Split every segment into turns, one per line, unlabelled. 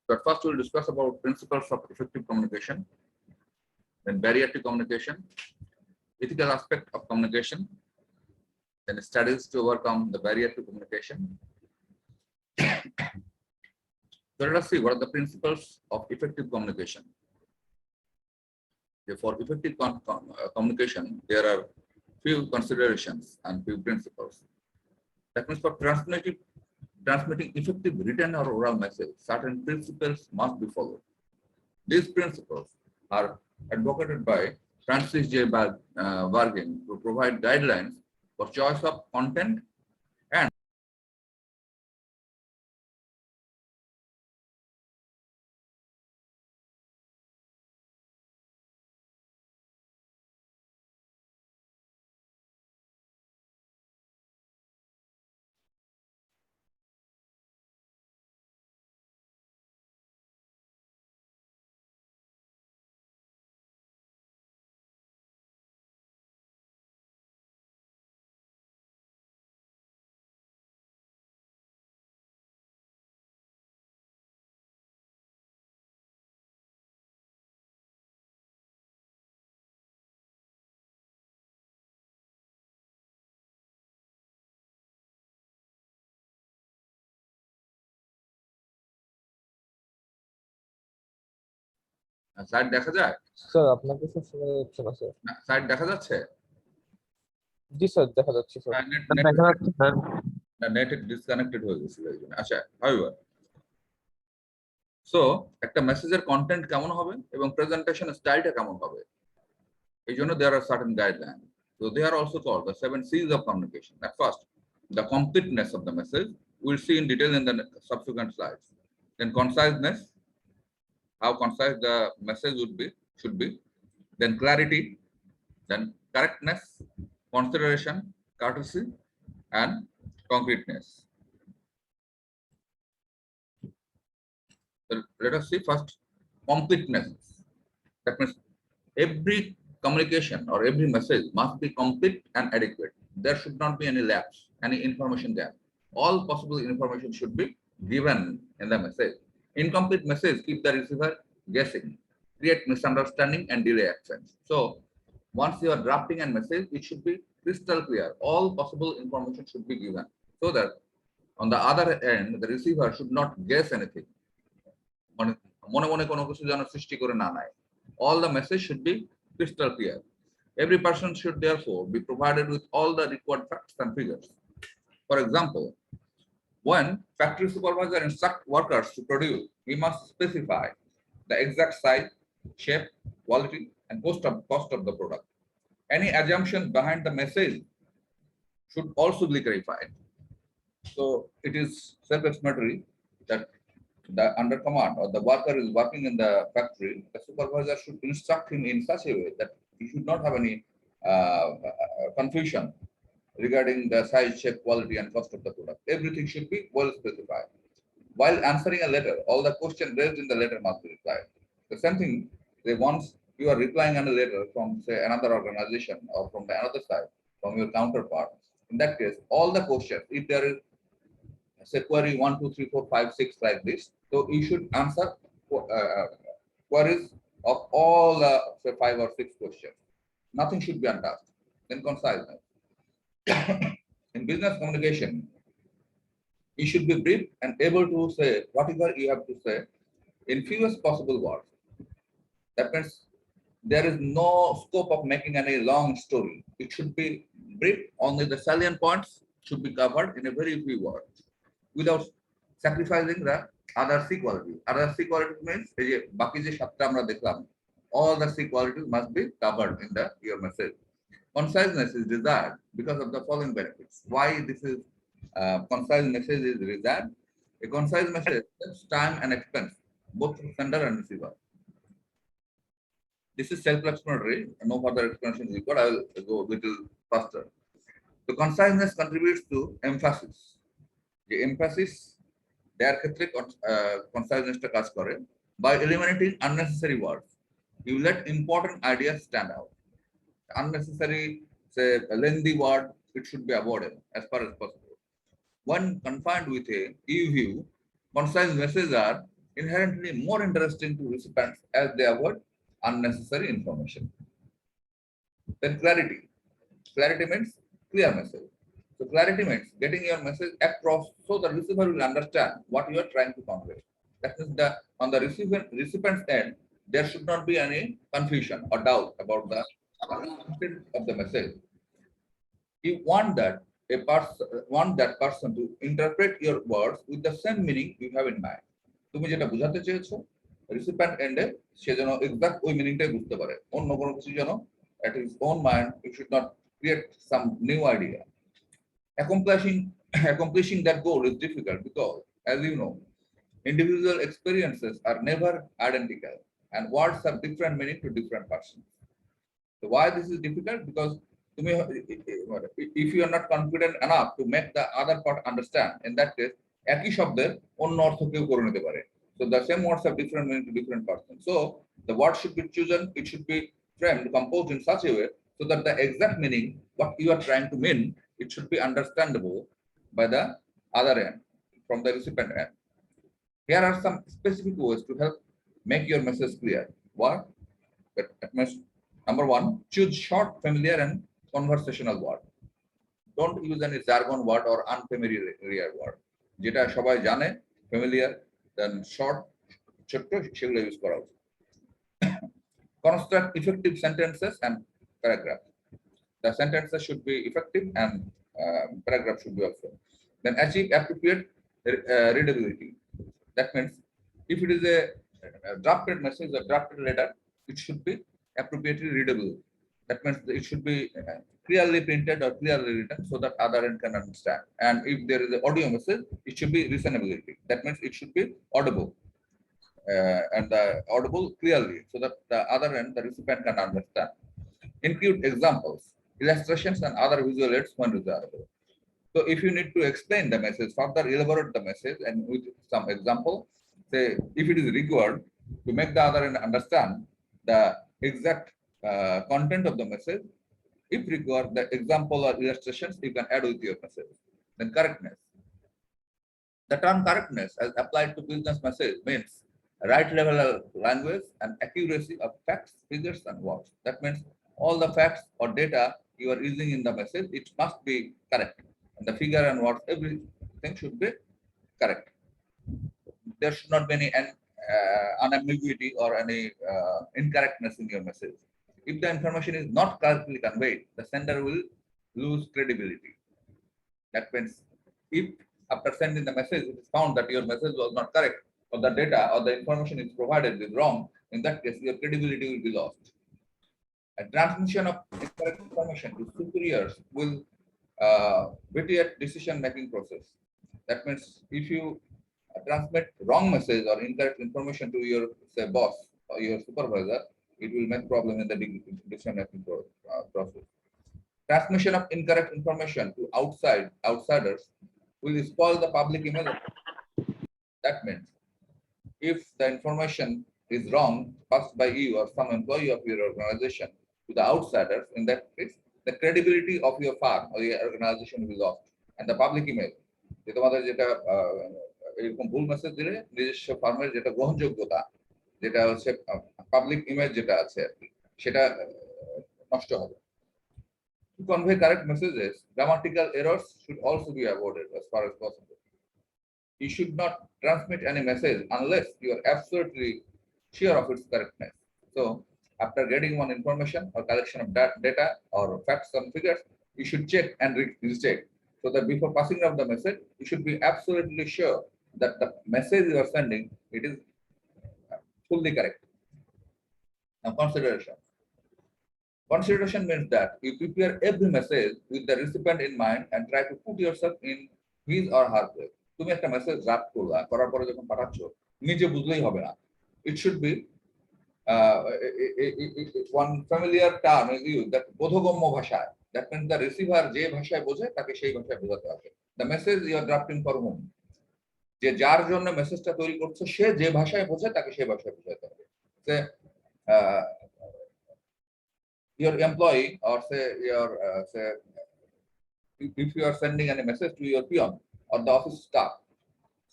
But first we'll discuss about principles of effective communication, then barrier to communication, ethical aspect of communication, then studies to overcome the barrier to communication. So let us see what are the principles of effective communication. For effective communication, there are few considerations and few principles. That means for transmitting effective written or oral message, certain principles must be followed. These principles are advocated by Francis J. Bargain to provide guidelines for choice of content and side দেখা যায়
sir আপনাকে sir শোনা যাচ্ছে না sir.
Side দেখা যাচ্ছে
জি sir দেখা যাচ্ছে স্যার।
দেখা যাচ্ছে স্যার।
নেট ডিসকানেক্টেড হয়ে গেছিল এই জন্য। আচ্ছা however সো একটা মেসেজের কন্টেন্ট কেমন হবে এবং প্রেজেন্টেশন স্টাইলটা কেমন হবে এই জন্য there are certain guidelines. So they are also called the 7 C's of communication. At first, the completeness of the message we'll see in detail in the subsequent slides. Then conciseness, how concise the message should be. Then clarity, then correctness, consideration, courtesy, and concreteness. So let us see first completeness. That means every communication or every message must be complete and adequate. There should not be any lapse, any information gap. All possible information should be given in the message. Incomplete message keep the receiver guessing, create misunderstanding and delay actions. So once you are drafting a message, it should be crystal clear. All possible information should be given so that on the other end, the receiver should not guess anything. All the message should be crystal clear. Every person should therefore be provided with all the required facts and figures. For example, when factory supervisor instructs workers to produce, he must specify the exact size, shape, quality, and cost of the product. Any assumptions behind the message should also be clarified. So it is self-explanatory that the under command or the worker is working in the factory, the supervisor should instruct him in such a way that he should not have any confusion regarding the size, shape, quality, and cost of the product. Everything should be well specified. While answering a letter, all the questions raised in the letter must be replied. The same thing, once you are replying on a letter from, say, another organization or from the another side, from your counterpart, in that case, all the questions, if there is say query 1, 2, 3, 4, 5, 6 like this, so you should answer queries of all the say 5 or 6 questions. Nothing should be untouched. Then conciseness. In business communication, you should be brief and able to say whatever you have to say in fewest possible words. That means there is no scope of making any long story. It should be brief, only the salient points should be covered in a very few words without sacrificing the other C quality. Other C quality means all the C qualities must be covered in your message. Conciseness is desired because of the following benefits. Why this is concise message is desired? A concise message saves time and expense, both for sender and receiver. This is self-explanatory. No further explanation is required. I will go a little faster. The conciseness contributes to emphasis. The emphasis, their conciseness by eliminating unnecessary words. You let important ideas stand out. Unnecessary, say, a lengthy word, it should be avoided as far as possible. When confined with a EU view, concise messages are inherently more interesting to recipients as they avoid unnecessary information. Then clarity. Clarity means clear message. So clarity means getting your message across so the receiver will understand what you are trying to convey. That means that on the recipient's end, there should not be any confusion or doubt about the content of the message. You want that person to interpret your words with the same meaning you have in mind. তুমি যেটা বোঝাতে চেয়েছো recipient এন্ডে সে যেন exact ওই মিনিংটাই বুঝতে পারে, অন্য কোনো কিছু যেন at his own mind it should not create some new idea. Accomplishing accomplishing that goal is difficult because, as you know, individual experiences are never identical and words have different meaning to different persons. So why this is difficult? Because if you are not confident enough to make the other part understand, in that case, একই শব্দের অন্য অর্থ কেউ করে নিতে পারে. So the same words have different meaning to different persons. So the word should be chosen, it should be framed, composed in such a way so that the exact meaning, what you are trying to mean, it should be understandable by the other end, from the recipient end. Here are some specific ways to help make your message clear. What? Number one, choose short, familiar, and conversational word. Don't use any jargon word or unfamiliar word. যেটা সবাই জানে, familiar, then short, ছোট্ট, সেগুলো use করা উচিত। Construct effective sentences and paragraphs. The sentences should be effective and paragraph should be also. Then achieve appropriate readability. That means if it is a drafted message or drafted letter, it should be appropriately readable. That means it should be clearly printed or clearly written so that other end can understand. And if there is an audio message, it should be listenability. That means it should be audible and audible clearly so that the other end, the recipient, can understand. Include examples, illustrations, and other visual aids when desirable. So if you need to explain the message, further elaborate the message and with some example, say if it is required to make the other end understand the exact content of the message, if required, the example or illustrations you can add with your message. Then correctness. The term correctness as applied to business message means right level of language and accuracy of facts, figures, and words. That means all the facts or data you are using in the message, it must be correct. And the figure and words, everything should be correct. There should not be any unambiguity or any incorrectness in your message. If the information is not correctly conveyed, the sender will lose credibility. That means if after sending the message, it is found that your message was not correct, or the data or the information is provided is wrong, in that case, your credibility will be lost. A transmission of incorrect information to superiors will vitiate decision-making process. That means if you transmit wrong message or incorrect information to your, say, boss or your supervisor, it will make problem in the decision-making process. Transmission of incorrect information to outsiders will spoil the public image. That means if the information is wrong passed by you or some employee of your organization to the outsiders, in that case, the credibility of your firm or your organization will be lost, and the public image. যে তোমাদের যেটা এরকম ভুল message দিলে নিজস্ব ফার্মের যেটা গ্রহণযোগ্যতা, যেটা হচ্ছে পাবলিক ইমেজ যেটা আছে আর কি, সেটা নষ্ট হবে। To convey correct messages, grammatical errors should also be avoided as far as possible. You should not transmit any message unless you are absolutely sure of its correctness. So, after getting one information or collection of data or facts and figures, you should check and recheck so that before passing of the message, you should be absolutely sure that the message you are sending, it is fully correct. Now, consideration. Consideration means that you prepare every message with the recipient in mind and try to put yourself in his or her place. তুমি একটা message draft করলা, করার পরে যখন পাঠাচ্ছ, নিজে বুঝলেই হবে না। It should be one familiar term is used, that বোধগম্য ভাষায়। That means the receiver যে ভাষায় বোঝে তাকে সেই ভাষায় বোঝাতে হবে। The message you are drafting for whom? যে যার জন্য মেসেজটা তৈরি করছো সে যে ভাষায় বোঝে তাকে সেই ভাষায় বোঝাতে হবে। Your employee or say your say if you are sending any message to your peon or the office staff,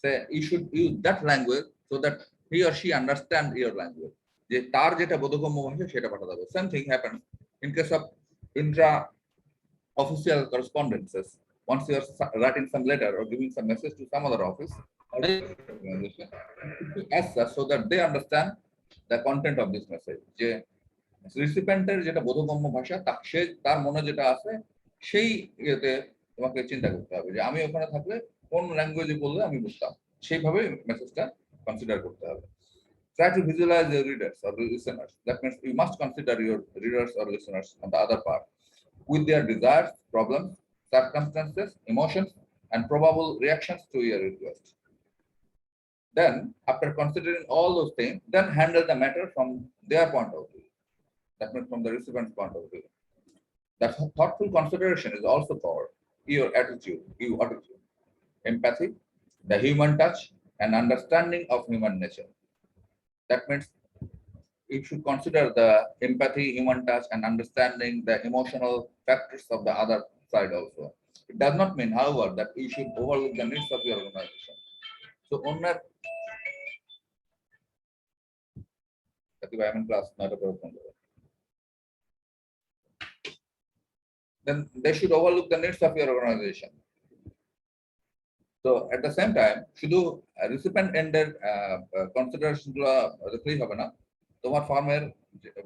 say you should use that language so that he or she understand your language. যে তার যেটা বোধগম্য ভাষা সেটা পাঠাতে হবে. Same thing happens in case of intra official correspondences. Once you are writing some letter or giving some message to some other office or organization, as such so that they understand the content of this message. যে রিসিপিয়েন্টের যেটা বোধগম্য ভাষা সে তার মনে যেটা আছে সেই ইয়েতে তোমাকে চিন্তা করতে হবে যে আমি ওখানে থাকলে কোন ল্যাঙ্গুয়েজে বললে আমি বুঝতাম, সেইভাবে মেসেজটা কনসিডার করতে হবে. Try to visualize your readers or listeners. That means you must consider your readers or listeners on the other part with their desires, problems, circumstances, emotions, and probable reactions to your request. Then, after considering all those things, then handle the matter from their point of view. That means from the recipient's point of view. That thoughtful consideration is also called your attitude, empathy, the human touch, and understanding of human nature. That means you should consider the empathy, human touch, and understanding the emotional factors of the other side also. It does not mean, however, that you should overlook the needs of your organization. So, owner, I am in class, not a problem. Then they should overlook the needs of your organization. So at the same time, শুধু recipient ended consideration গুলো দেখলেই হবে না, তোমার ফার্মের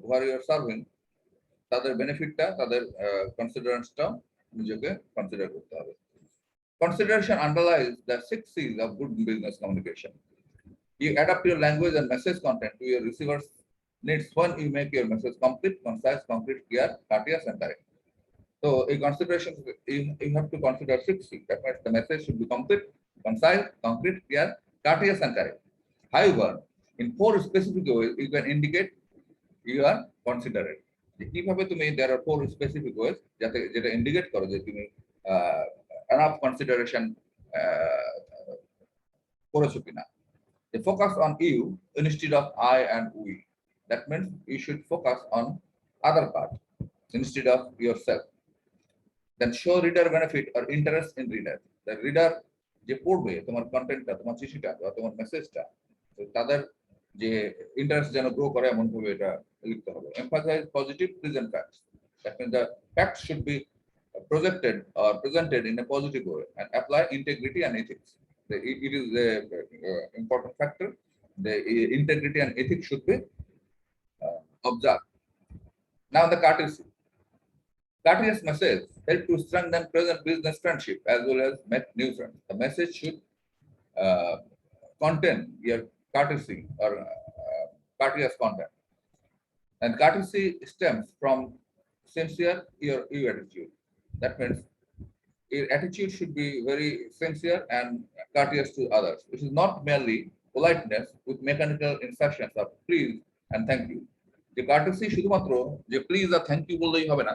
where you are serving তাদের বেনিফিটটা, তাদের কনসিডারেশনটা নিজেকে কনসিডার করতে হবে. Consideration underlies the 6 C's of good business communication. You adapt your language and message content to your receiver's needs when you make your message complete, concise, concrete, clear, courteous, and direct. So a consideration, you have to consider 6 C's. That means the message should be complete, concise, concrete, clear, courteous, and correct. However, in 4 specific ways, you can indicate you are considerate. কিভাবে তুমি there are 4 specific ways যেটা indicate করো যে তুমি enough consideration করেছো কিনা. They focus on you instead of I and we. That means you should focus on other part instead of yourself. Then show reader benefit or interest in reader. The reader যে পড়বে তোমার কন্টেন্টটা, তোমার চিঠিটা বা তোমার মেসেজটা, তাদের যে ইন্টারেস্ট যেন গ্রো করে এমন ভাবে এটা লিখতে হবে. Emphasize positive present facts. That means the facts should be projected or presented in a positive way and apply integrity and ethics. It is a important factor. The integrity and ethics should be observed. Now the courtesy. Courteous message help to strengthen present business friendship as well as make new friends. The message should contain your courtesy or courteous content. And courtesy stems from sincere your attitude. That means your attitude should be very sincere and courteous to others. It is not merely politeness with mechanical insertions of please and thank you. The courtesy শুধুমাত্র যে please R thank you বললেই হবে না.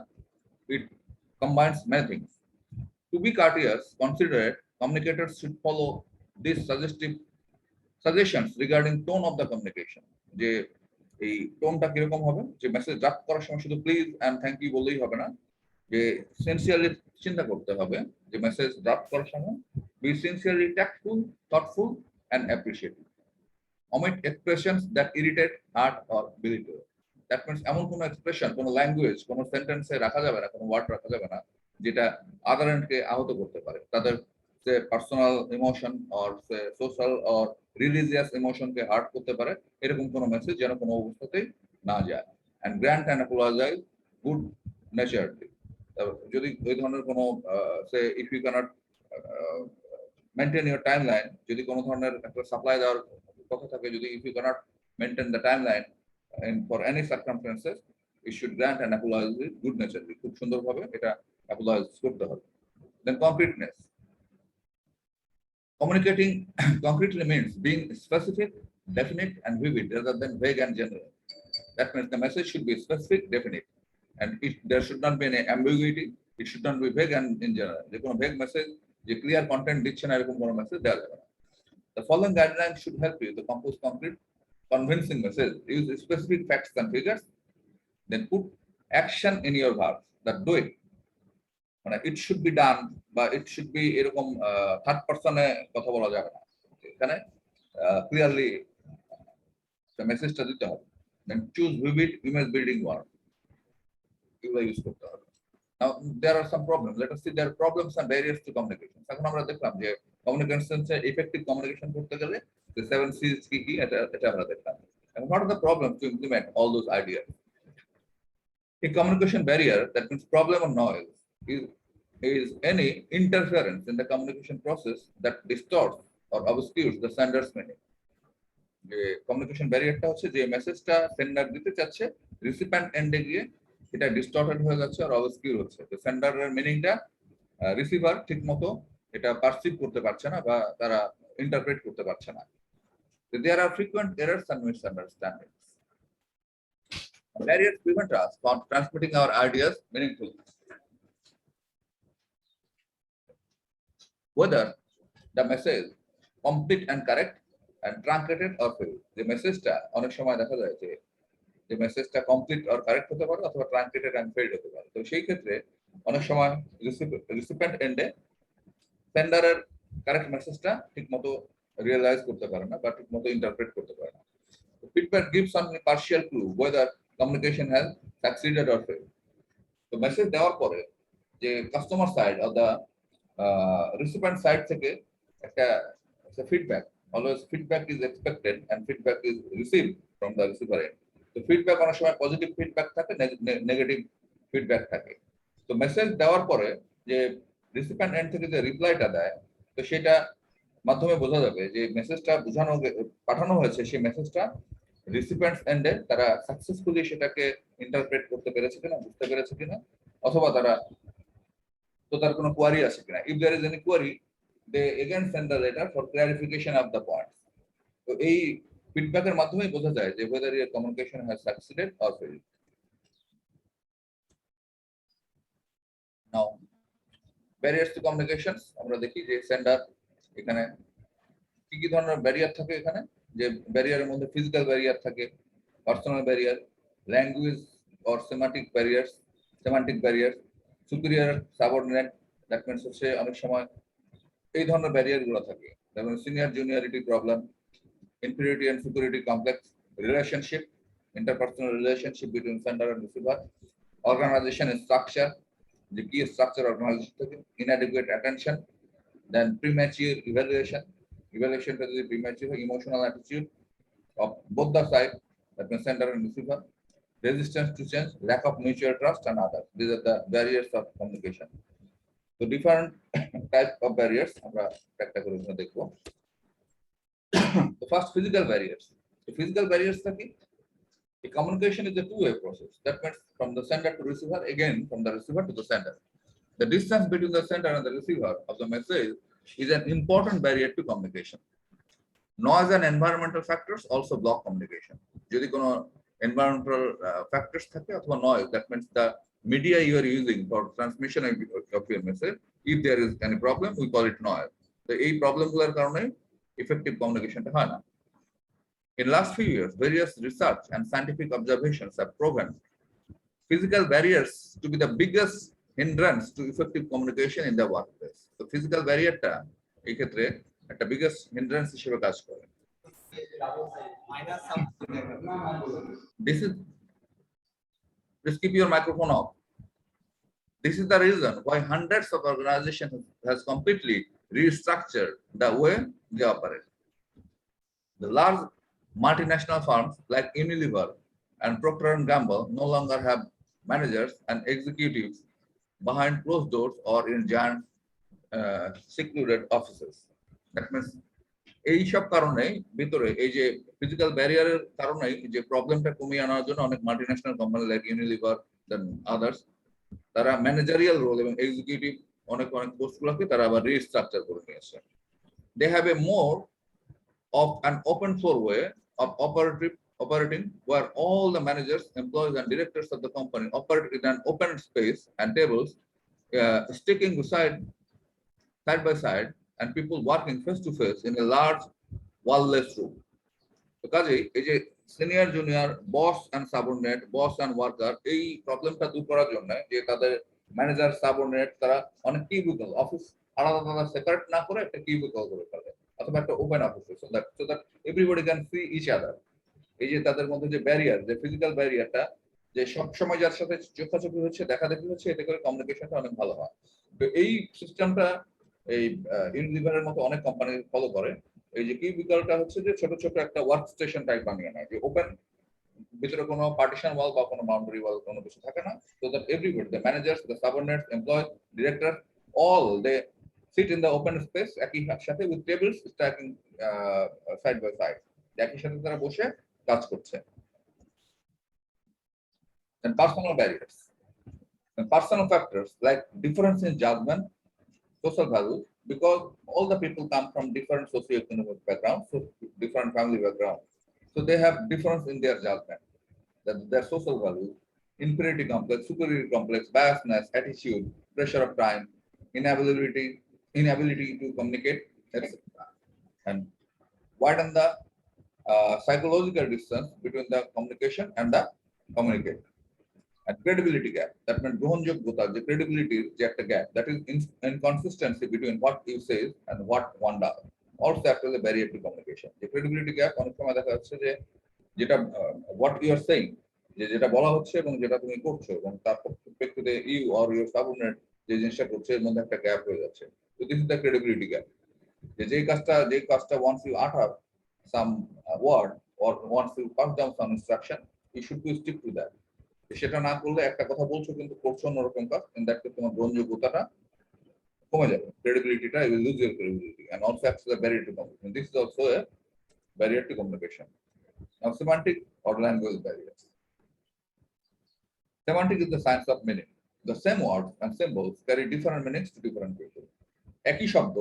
It combines many things. To be courteous, considerate, communicators should follow these suggestions regarding tone of the communication. যে এই টোনটা কিরকম হবে, যে মেসেজ ড্রাফট করার সময় শুধু প্লিজ এন্ড থ্যাংক ইউ বললেই হবে না, যে সিনসিয়ারলি চিন্তা করতে হবে যে মেসেজ ড্রাফট করার সময় be sincerely tactful, thoughtful and appreciative. omit expressions that irritate, hurt or belittle. That means এমন কোনো এক্সপ্রেশন, কোনো ল্যাঙ্গুয়েজ, কোনো সেন্টেন্সে রাখা যাবে না, কোনো ওয়ার্ড রাখা যাবে না যেটা আদার এন্ডকে আহত করতে পারে, তাদের say personal emotion or say social or religious ইমোশনকে হার্ট করতে পারে, এরকম কোনো মেসেজ যেন কোনো অবস্থাতেই না যায়. And grant and apologise good naturedly. যদি এই ধরনের কোনো say if you can't maintain your timeline, যদি কোনো ধরনের একটা সাপ্লাই দেওয়ার কথা থাকে, যদি if you can't maintain the timeline for any circumstances, you should grant and apologize with good naturally. খুব সুন্দরভাবে এটা apologize করতে হবে. Then concreteness. Communicating concretely means being specific, definite, and vivid rather than vague and general. That means the message should be specific, definite, and there should not be any ambiguity. It should not be vague and in general. যে কোনো vague message, যে clear content দিচ্ছে না এরকম কোনো message দেওয়া যাবে না. The following guidelines should help you to compose concrete, convincing message. Use specific facts and figures. Then put action in your verbs. That do it. It should be done, but it should be third person কথা বলা যাবে না. এখানে clearly মেসেজটা দিতে হবে। Then choose vivid image building word, এগুলো use করতে হবে। Now there are some problems. Let us see there are problems and barriers to communication. এখন আমরা দেখলাম যে কমিউনিকেশন এফেক্টিভ কমিউনিকেশন করতে গেলে the 7 C's কি কি এটা আমরা দেখলাম। And what are the problems to implement all those ideas? A communication barrier, that means problem or noise, is any interference in the communication process that distorts or obscures the sender's meaning. যে communication ব্যারিয়ারটা হচ্ছে যে মেসেজটা sender দিতে চাচ্ছে, রিসিপ্যান্ট এন্ডে গিয়ে এটা distorted হয়ে যাচ্ছে আর অবস্কিউর হচ্ছে। তো সেন্ডারের মিনিংটা রিসিভার ঠিকমতো এটা পারসিভ করতে পারছে না বা তারা ইন্টারপ্রেট করতে পারছে না। So there are frequent errors and misunderstandings. Barriers prevent us from transmitting our ideas meaningfully. Whether the message complete and correct and truncated or failed. The মেসেজটা অনেক সময় দেখা যায় যে মেসেজটা কমপ্লিট আর কারেক্ট হতে পারে অথবা ট্রাঙ্কেটেড এন্ড ফেইল্ড হতে পারে। তো সেই ক্ষেত্রে অনেক সময় রিসিপিয়েন্ট এন্ডে সেন্ডারের কারেক্ট মেসেজটা ঠিকমতো রিয়েলাইজ করতে পারে না বা ঠিকমতো ইন্টারপ্রেট করতে পারে না। Feedback gives only partial clue whether communication has succeeded or failed. তো মেসেজ দেওয়ার পরে যে customer side or the recipient side থেকে একটা feedback, always feedback is expected and feedback is received from the receiver end. তো feedback অনেক সময় positive feedback থাকে, নেগেটিভ ফিডব্যাক থাকে। তো মেসেজ দেওয়ার পরে যে রিসিপিয়েন্ট এন্ড থেকে যে রিপ্লাইটা দেয়, তো সেটা মাধ্যমে বোঝা যাবে যে মেসেজটা পাঠানো হয়েছে, সেই মেসেজটা রিসিপিয়েন্টস এন্ডে তারা সাকসেসফুলি সেটাকে ইন্টারপ্রেট করতে পেরেছে কিনা, বুঝতে পেরেছে কিনা, অথবা তার কোনো কোয়ারি আছে কিনা। If there is any query, they again send the letter for clarification of the points. তো এই ফিডব্যাকের মাধ্যমে বোঝা যায় যে whether your communication has succeeded or failed. Now, barriers to communications, আমরা দেখি যে সেন্ডার এখানে কি কি ধরনের ব্যারিয়ার থাকে। এখানে যে ব্যারিয়ারের মধ্যে ফিজিক্যাল ব্যারিয়ার থাকে, personal barrier, language or semantic barrier, superior subordinate, that means হচ্ছে অনেক সময় এই ধরনের ব্যারিয়ার গুলো থাকে। যেমন senior juniority problem, inferiority and superiority complex, relationship, interpersonal relationship between sender and receiver, organization structure, the key structure organization, inadequate attention, then premature evaluation to the premature emotional attitude of both the side, that means sender and receiver, resistance to change, lack of mutual trust and others. These are the barriers of communication. So different types of barriers আমরা একটা করে দেখব। The first, physical barriers. The physical barriers থাকে, a communication is a two-way process. That means from the sender to receiver, again from the receiver to the sender. The distance between the sender and the receiver of the message is an important barrier to communication. Noise and environmental factors also block communication. যদি কোনো environmental factors থাকে অথবা noise, that means the media you are using for transmission of your message, if there is any problem, we call it noise. So এই প্রবলেমগুলোর কারণে effective communication হয় না। In last few years, various research and scientific observations have proven physical barriers to be the biggest hindrance to effective communication in the workplace. So physical barrier-টা এই ক্ষেত্রে একটা biggest hindrance হিসেবে কাজ করে। Please keep your microphone off. This is the reason why hundreds of organizations has completely restructured the way they operate. The large multinational firms like Unilever and Procter & Gamble no longer have managers and executives behind closed doors or in giant secluded offices. That means এই সব কারণে ভিতরে এই যে physical ব্যারিয়ারের কারণে যে প্রবলেমটা কমিয়ে আনার জন্য অনেক মাল্টিন্যাশনাল কোম্পানি লাইক ইউনিলিভার দেন আদার্স, তারা ম্যানেজারিয়াল রোল এবং এক্সিকিউটিভ অনেক পোস্টগুলোকে তারা আবার রিস্ট্রাকচার করে নিয়েছে। They have a more of an open floor way of operating where all the managers, employees and directors of the company operate in an open space and tables sticking side by side and people working face to face in a large wall-less room. তো কাজেই এই যে senior junior, boss and subordinate, boss and worker, এই প্রবলেমটা দূর করার জন্য যে তাদের ম্যানেজার সাবঅর্ডিনেট তারা অনেক কিউবিকল অফিস আলাদা সেপারেট না করে একটা কিউবিকল করে ফেলে অথবা একটা open office, so that everybody can see each other. এই যে তাদের মধ্যে যে ব্যারিয়ার, যে ফিজিক্যাল ব্যারিয়ারটা, যে সব সময় যার সাথে চোখাচোখি হচ্ছে, দেখাদেখি হচ্ছে, এতে করে কমিউনিকেশনটা অনেক ভালো হয়। তো এই সিস্টেমটা এই ইউনিলিভারের মতো অনেক কোম্পানি ফলো করে। এই যে কিউবিকলটা হচ্ছে যে ছোট ছোট একটা ওয়ার্ক স্টেশন টাইপ বানিয়ে নেয়, যে ওপেন, ভিতরে কোনো পার্টিশন ওয়াল বা কোনো বাউন্ডারি ওয়াল কোনো কিছু থাকে না। So that everybody, the managers, the subordinates, employees, director, all they sit in the open space একই সাথে with tables stacking side by side, একই সাথে তারা বসে কাজ করছে। And personal barriers and personal factors like difference in judgment, social values, because all the people come from different socio-economic backgrounds, so different family backgrounds, so they have difference in their judgment, that their social values, inferiority complex, superiority complex, biasness, attitude, pressure of time, inability to communicate, etc. And widen the psychological distance between the communication and the communicator. And credibility gap, that means গ্রহণযোগ্যতা, যে credibility যে একটা gap, that is inconsistency between what you say and what one does, also act as a barrier to communication. The credibility gap অনেক সময় দেখা যাচ্ছে যে যেটা what you are saying, যে যেটা বলা হচ্ছে এবং যেটা তুমি করছো, এবং তার পরিপ্রেক্ষিতে ইউ অর ইউর সাবঅর্ডিনেট যে জিনিসটা করছে, এর মধ্যে একটা গ্যাপ হয়ে যাচ্ছে। তো this is the credibility gap, যে কাজটা once you utter some word or once you pass down some instruction, you should be stick to that. সেটা না করলে একটা কথা বলছো কিন্তু করছো অন্যরকম কাজ, ইন দ্যাট কেস তোমার গ্রহণযোগ্যতাটা কমে যাবে, ক্রেডিবিলিটিটা, you will lose your credibility and also acts as a barrier to communication. This is also a barrier to communication. Now, semantic or language barriers. Semantic is the science of meaning. The same words and symbols carry different meanings to different people. একই শব্দ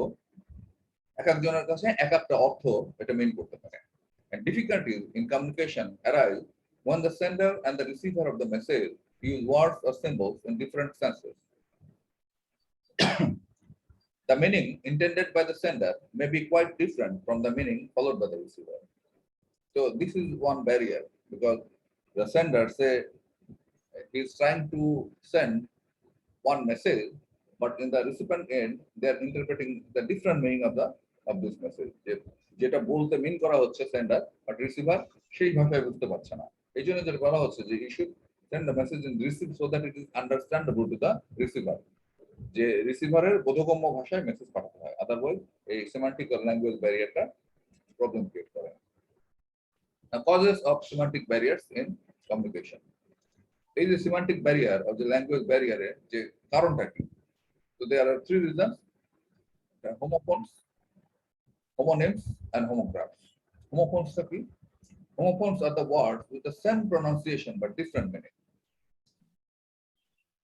এক একজনের কাছে এক একটা অর্থ এটা মিন করতে পারে। And difficulties in communication arise when the sender and the receiver of the message use words or symbols in different senses. The meaning intended by the sender may be quite different from the meaning followed by the receiver. So this is one barrier, because the sender say is trying to send one message, but in the recipient end they are interpreting the different meaning of this message. যেটা বলতে মিন করা হচ্ছে sender, but receiver সেই ভাষায় বুঝতে পারছে না। এই জন্য যেটা বলা হচ্ছে যে you should send the message in receive so that it is understandable to the receiver, যে রিসিভারের বোধগম্য ভাষায় মেসেজ পাঠাতে হয়, আদারওয়াইজ এই সেমান্টিক ল্যাঙ্গুয়েজ ব্যারিয়ারটা প্রবলেম ক্রিয়েট করে। Causes of semantic barriers in communication. এই যে semantic barrier of the language barrier এর যে কারণটা কি? So there are three reasons: homophones, homonyms, and homographs. Homophones are কি? Homophones are the words with the same pronunciation but different meaning,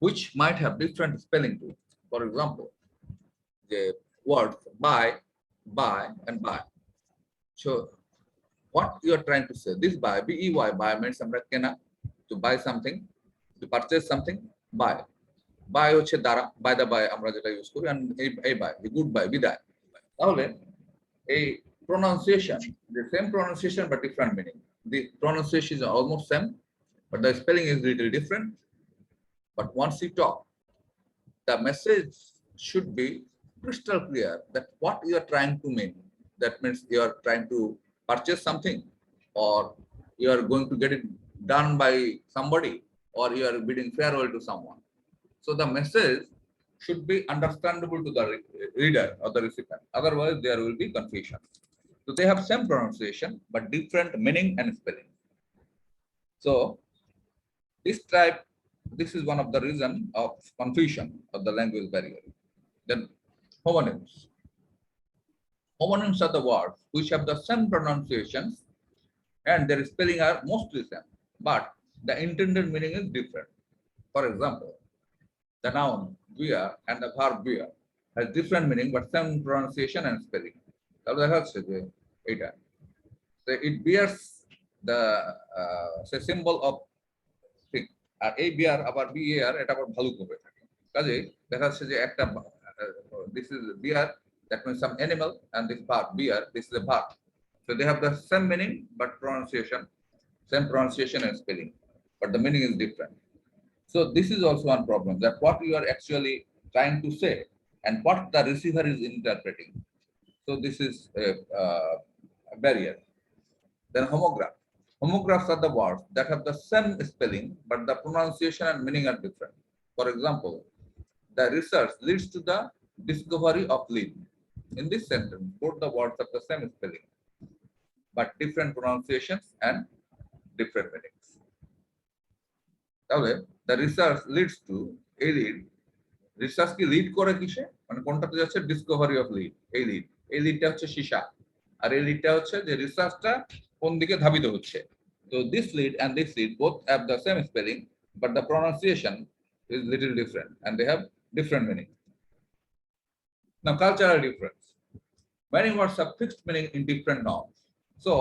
which might have different spelling too. For example, the words buy, and buy. So what you are trying to say, this buy, B-E-Y, buy means আমরা কেনা, to buy something, to purchase something, buy. Buy হচ্ছে দ্বারা, by the buy আমরা যেটা use করি, and এই buy, the good buy, বিদায়। তাহলে এই pronunciation, the same pronunciation but different meaning. The pronunciation is almost same, but the spelling is little different. But once you talk, the message should be crystal clear that what you are trying to mean. That means you are trying to purchase something, or you are going to get it done by somebody, or you are bidding farewell to someone. So the message should be understandable to the reader or the recipient. Otherwise, there will be confusion. So they have same pronunciation but different meaning and spelling. So this is one of the reason of confusion of the language barrier. Then homonyms. Homonyms are the words which have the same pronunciations and their spelling are mostly same, but the intended meaning is different. For example, the noun beer and the verb beer has different meaning but same pronunciation and spelling. তাহলে দেখা যাচ্ছে যে এটা, so it bears the say symbol of thing, আর এই বিয়ার আবার BAR এটা আবার ভালো করে থাকে। কাজে দেখা যাচ্ছে যে একটা this is beer, that means some animal, and this verb beer, this is a verb. So they have the same meaning but same pronunciation and spelling, but the meaning is different. So this is also one problem, that what you are actually trying to say and what the receiver is interpreting. So this is a barrier. Then homograph. Homographs are the words that have the same spelling, but the pronunciation and meaning are different. For example, the research leads to the discovery of lead. In this sentence, both the words have the same spelling, but different pronunciations and different meanings. তাহলে the research leads to a lead. Research কি lead করে কিসে? মানে কোনটাতে যাচ্ছে? Discovery of lead. এই লিডটা হচ্ছে সীসা, আর এই লিডটা হচ্ছে যে রিসার্চটা কোন দিকে ধাবিত হচ্ছে। তো this lead and this lead both have the same spelling, but the pronunciation is little different and they have different meaning. Now, cultural difference. Many words have fixed meaning in different norms. So,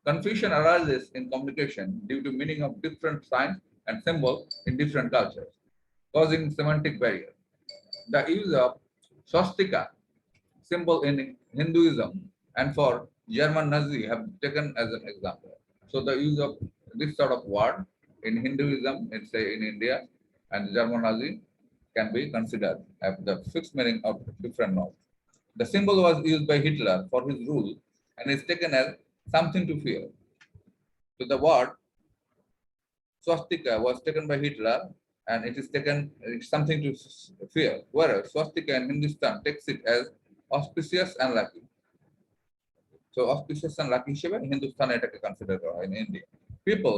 confusion arises in communication due to meaning of different signs and symbols in different cultures, causing semantic barrier. The use of swastika symbol in Hinduism and for German Nazi have taken as an example. So the use of this sort of word in Hinduism, let's say in India, and German Nazi can be considered as the fixed meaning of different norms. The symbol was used by Hitler for his rule and is taken as something to fear. So the word swastika was taken by Hitler and it is taken something to fear, whereas swastika in Hindustan takes it as auspicious and lucky. So auspicious and lucky হিসেবে হিন্দুস্তানে এটাকে consider করা হয় in India. People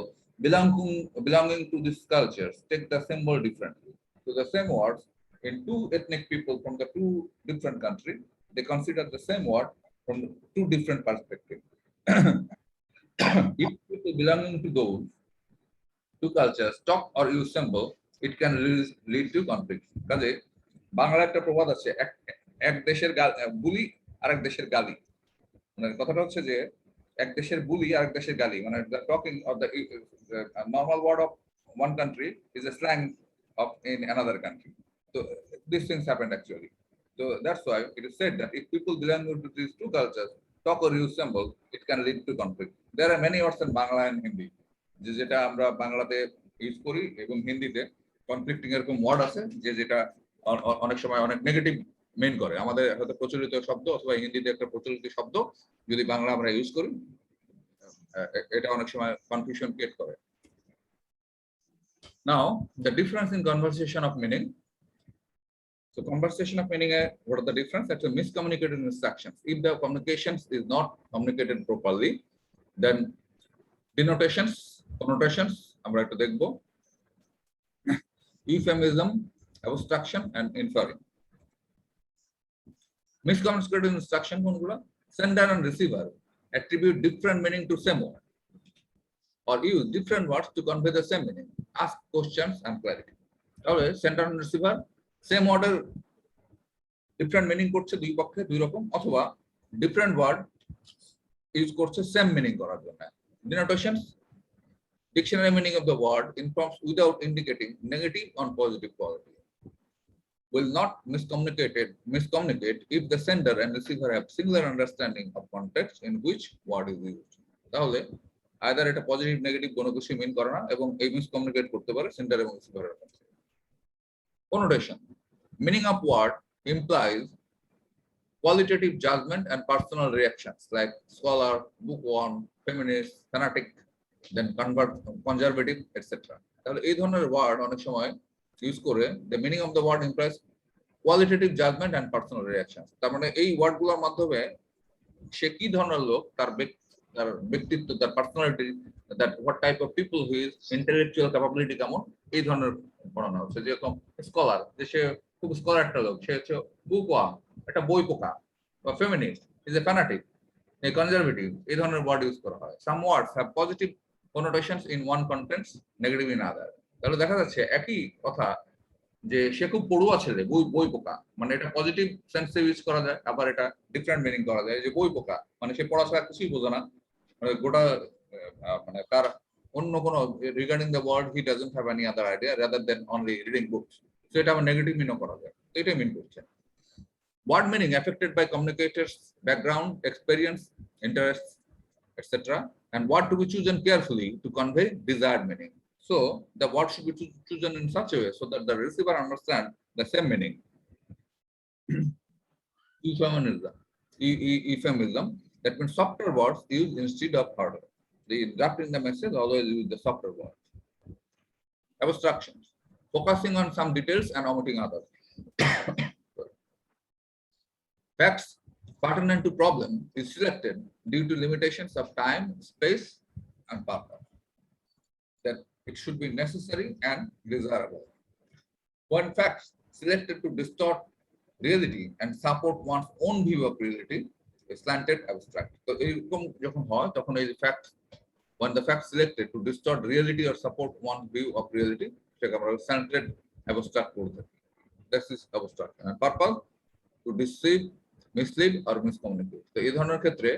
belonging to these cultures take the symbol differently. So the same words in two ethnic people from the two different countries, they consider the same word from two different perspectives. If people belonging to those two cultures talk or use symbol, it can lead to conflict. কাজে বাংলা একটা প্রবাদ আছে, এক দেশের বুলি আরেক দেশের গালি। মানে কথাটা হচ্ছে যে এক দেশের বুলি আরেক দেশের গালি, মানে the talking of the normal word of one country is a slang of in another country. So these things happened actually. So that's why it is said that if people belonging to these two cultures talk or use symbol, it can lead to conflict. There are many words in Bangla and Hindi যেটা আমরা বাংলাতে use করি এবং হিন্দিতে conflicting এরকম word আছে যেটা অনেক সময় অনেক নেগেটিভ মেন করে। আমাদের হয়তো প্রচলিত শব্দ অথবা হিন্দিতে একটা প্রচলিত শব্দ যদি বাংলা আমরা ইউজ করি, এটা অনেক সময় কনফিউশন ক্রিয়েট করে। Now, the difference in conversation of meaning. So conversation of meaning, what are the difference? That's a miscommunicated instructions. If the communications is not communicated properly, then denotations, connotations, আমরা একটু দেখবো, euphemism, abstraction and inferring. Miscommunicated instruction কোনগুলো? Sender and receiver attribute different meaning to same word or use different words to convey the same meaning. Ask questions and clarity. তাহলে sender and receiver same order different meaning করছে দুই পক্ষে দুই রকম, অথবা different word use করছে same meaning করার জন্য। Denotations, dictionary meaning of the word informs without indicating negative or positive quality. Will not miscommunicate if the sender and receiver have similar understanding of context in which word is used. তাহলে either এটা positive negative কোনো কিছু মিন করে না এবং এই মিসকমিউনিকেট করতে পারে সেন্ডার এবং রিসিভারের মধ্যে। Connotation, meaning of word implies qualitative judgment and personal reactions like scholar, bookworm, feminist, fanatic, then conservative, etc. তাহলে এই ধরনের ওয়ার্ড অনেক সময় ইউজ করে the meaning of the word implies qualitative judgment and personal reactions. তার মানে এই ওয়ার্ডগুলোর মাধ্যমে সে কি ধরনের লোক, তার ব্যক্তিত্ব, তার personality, that what type of people he is, intellectual capability কেমন, এই ধরনের বর্ণনা হচ্ছে। যেরকম স্কলার, যে সে খুব স্কলার একটা লোক, সে হচ্ছে বুকওয়ার্ম, একটা বই পোকা, বা feminist is a fanatic, a conservative, এই ধরনের ওয়ার্ড ইউজ করা হয়। Some words have positive connotations in one context, negative in other. তাহলে দেখা যাচ্ছে একই কথা যে সে খুব পড়ুয়া ছেলে, বই পোকা, মানে এটা পজিটিভ সেন্সে ইউজ করা যায়, আবার এটা ডিফারেন্ট মিনিং করা যায়। যে বই পোকা মানে সে পড়াশোনা কিছুই বোঝে না, মানে গোটা মানে তার অন্য কোনো regarding the world he doesn't have any other idea rather then only reading books. So এটা আবার নেগেটিভ মিনও করা যায়, তো এটাই মিন করছে। Word meaning affected by communicators' background, experience, interests, etc., and what to be chosen carefully to convey desired meaning. So the word should be chosen in such a way so that the receiver understands the same meaning. Euphemism, that means softer words used instead of harder. The drafting the message always use the softer words. Abstractions, focusing on some details and omitting others. Facts pertinent to problem is selected due to limitations of time, space, and purpose. That it should be necessary and desirable. When facts selected to distort reality and support one's own view of reality is slanted abstract. So এরকম যখন হয় তখন এই facts, when the facts selected to distort reality or support one's view of reality, সেটাকে আমরা slanted abstract বলে থাকি. This is abstraction. And purpose to deceive, mislead or miscommunicate. তো এই ধরনের ক্ষেত্রে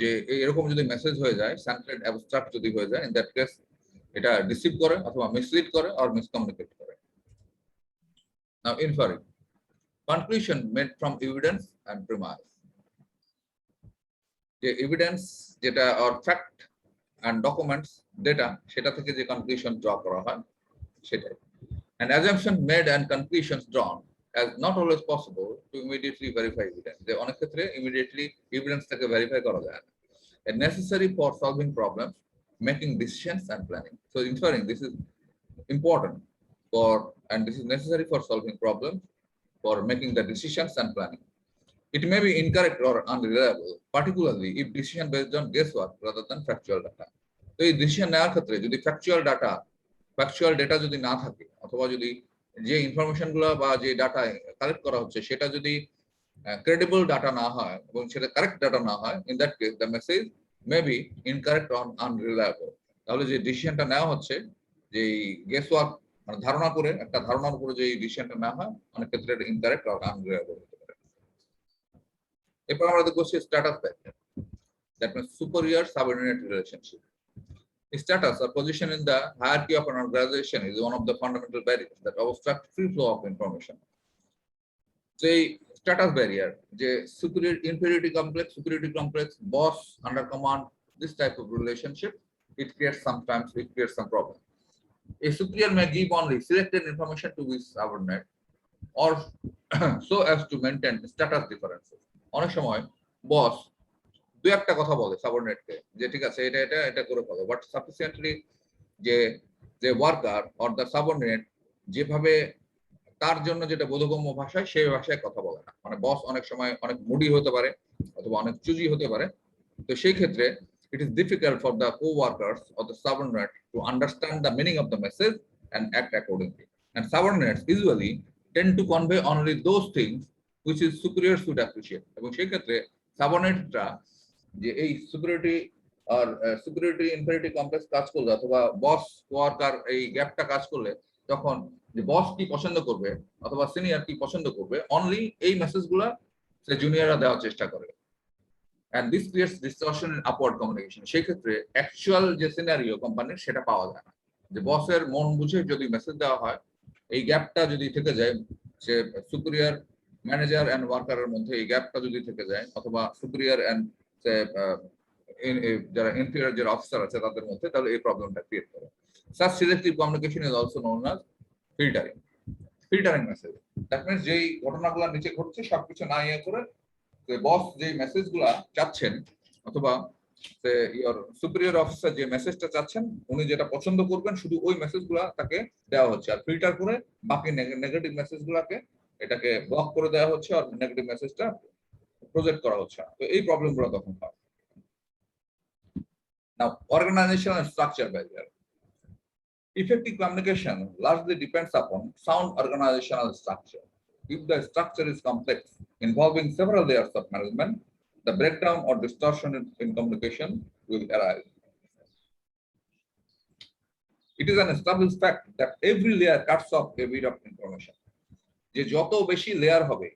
যে এরকম যদি মেসেজ হয়ে যায়, slanted abstract যদি হয়ে যায়, in that case এটা ডিসিভ করে অথবা মিসলিড করে or miscommunicate করে. Now inferring. Conclusion made from evidence and premise. যে evidence যেটা or fact and documents data সেটা থেকে যে conclusion draw করা হয় সেটাই. An assumption made and conclusions drawn as not always possible to immediately verify evidence. যে অনেক ক্ষেত্রে immediately evidence থেকে verify করা যায় না. And necessary for solving problems, making decisions and planning. So inferring, this is important for, and this is necessary for solving problems, for making the decisions and planning. It may be incorrect or unreliable, particularly if decision based on guesswork rather than factual data. So এই decision নেওয়ার ক্ষেত্রে যদি factual data যদি না থাকে অথবা যদি যে ইনফরমেশন গুলো বা যে ডাটা কালেক্ট করা হচ্ছে সেটা যদি credible data না হয় এবং সেটা কারেক্ট ডাটা না হয়, in that case the message may be incorrect or unreliable. তাহলে যে ডিসিশনটা নেওয়া হচ্ছে যে guesswork মানে ধারণা করে একটা ধারণার উপরে যে ডিসিশনটা না হয় অনেক ক্ষেত্রে এটা ইনকারেক্ট আর আনরিলায়েবল হতে পারে। এরপর আমরা দেখব status barrier, that means superior subordinate relationship. Status or position in the hierarchy of an organization is one of the fundamental barriers that obstruct free flow of information. So status barrier, যে superiority complex, boss under command, this type of relationship, it creates some problem. A superior may give only selected information to his subordinate or so as to maintain status differences. অনেক সময় বস দুই একটা কথা বলে সাবঅর্ডিনেটকে যে ঠিক আছে এটা করে ফেলো, বাট সাফিসিয়েন্টলি যে ওয়ার্কার অর দ্য সাবঅর্ডিনেট যেভাবে তার জন্য যেটা বোধগম্য ভাষায় সেই ভাষায় কথা বলে না। মানে বস অনেক সময় অনেক মুডি হতে পারে অথবা অনেক চুজি হতে পারে। তো সেই ক্ষেত্রে it is difficult for the co-workers or the subordinate to understand the meaning of the message and act accordingly. And subordinates usually tend to convey only those things which is superiors would appreciate. এবং সেই ক্ষেত্রে সাবঅর্ডিনেটরা যে এই superiority inferiority complex কাজ করলে অথবা বস worker এই গ্যাপটা কাজ করলে তখন যে বস কি পছন্দ করবে অথবা সিনিয়র কি পছন্দ করবে অনলি এই মেসেজগুলো সে জুনিয়ররা দেওয়ার চেষ্টা করে। And this creates distortion in upward communication. সেই ক্ষেত্রে অ্যাকচুয়াল যে সিনারিও কোম্পানির সেটা পাওয়া যায় না। যে বসের মন বুঝে যদি মেসেজ দেওয়া হয়, এই গ্যাপটা যদি থেকে যায়, সে সুপিরিয়র ম্যানেজার এন্ড ওয়ার্কারের মধ্যে এই গ্যাপটা যদি থেকে যায় অথবা সুপিরিয়র এন্ড যারা ইনফিরিয়র যারা অফিসার আছে তাদের মধ্যে, তাহলে এই প্রবলেমটা ক্রিয়েট করে। Such selective communication is also known as filtering message. That means যেই ঘটনাগুলো নিচে ঘটছে সবকিছু না ইয়ে করে বস যে মেসেজগুলা চাচ্ছেন অথবা ইওর সুপিরিয়র অফিসার যে মেসেজটা চাচ্ছেন উনি যেটা পছন্দ করবেন শুধু ওই মেসেজগুলা তাকে দেওয়া হচ্ছে, আর ফিল্টার করে বাকি নেগেটিভ মেসেজগুলোকে এটাকে ব্লক করে দেওয়া হচ্ছে আর নেগেটিভ মেসেজটা প্রজেক্ট করা হচ্ছে। তো এই প্রবলেমগুলো তখন হয়। Now, organizational and structure barrier. Effective communication largely depends upon sound organizational structure. If the structure is complex, involving several layers of management, the breakdown or distortion in communication will arise. It is an established fact that every layer cuts off a bit of information. যে যত বেশি layer হবে,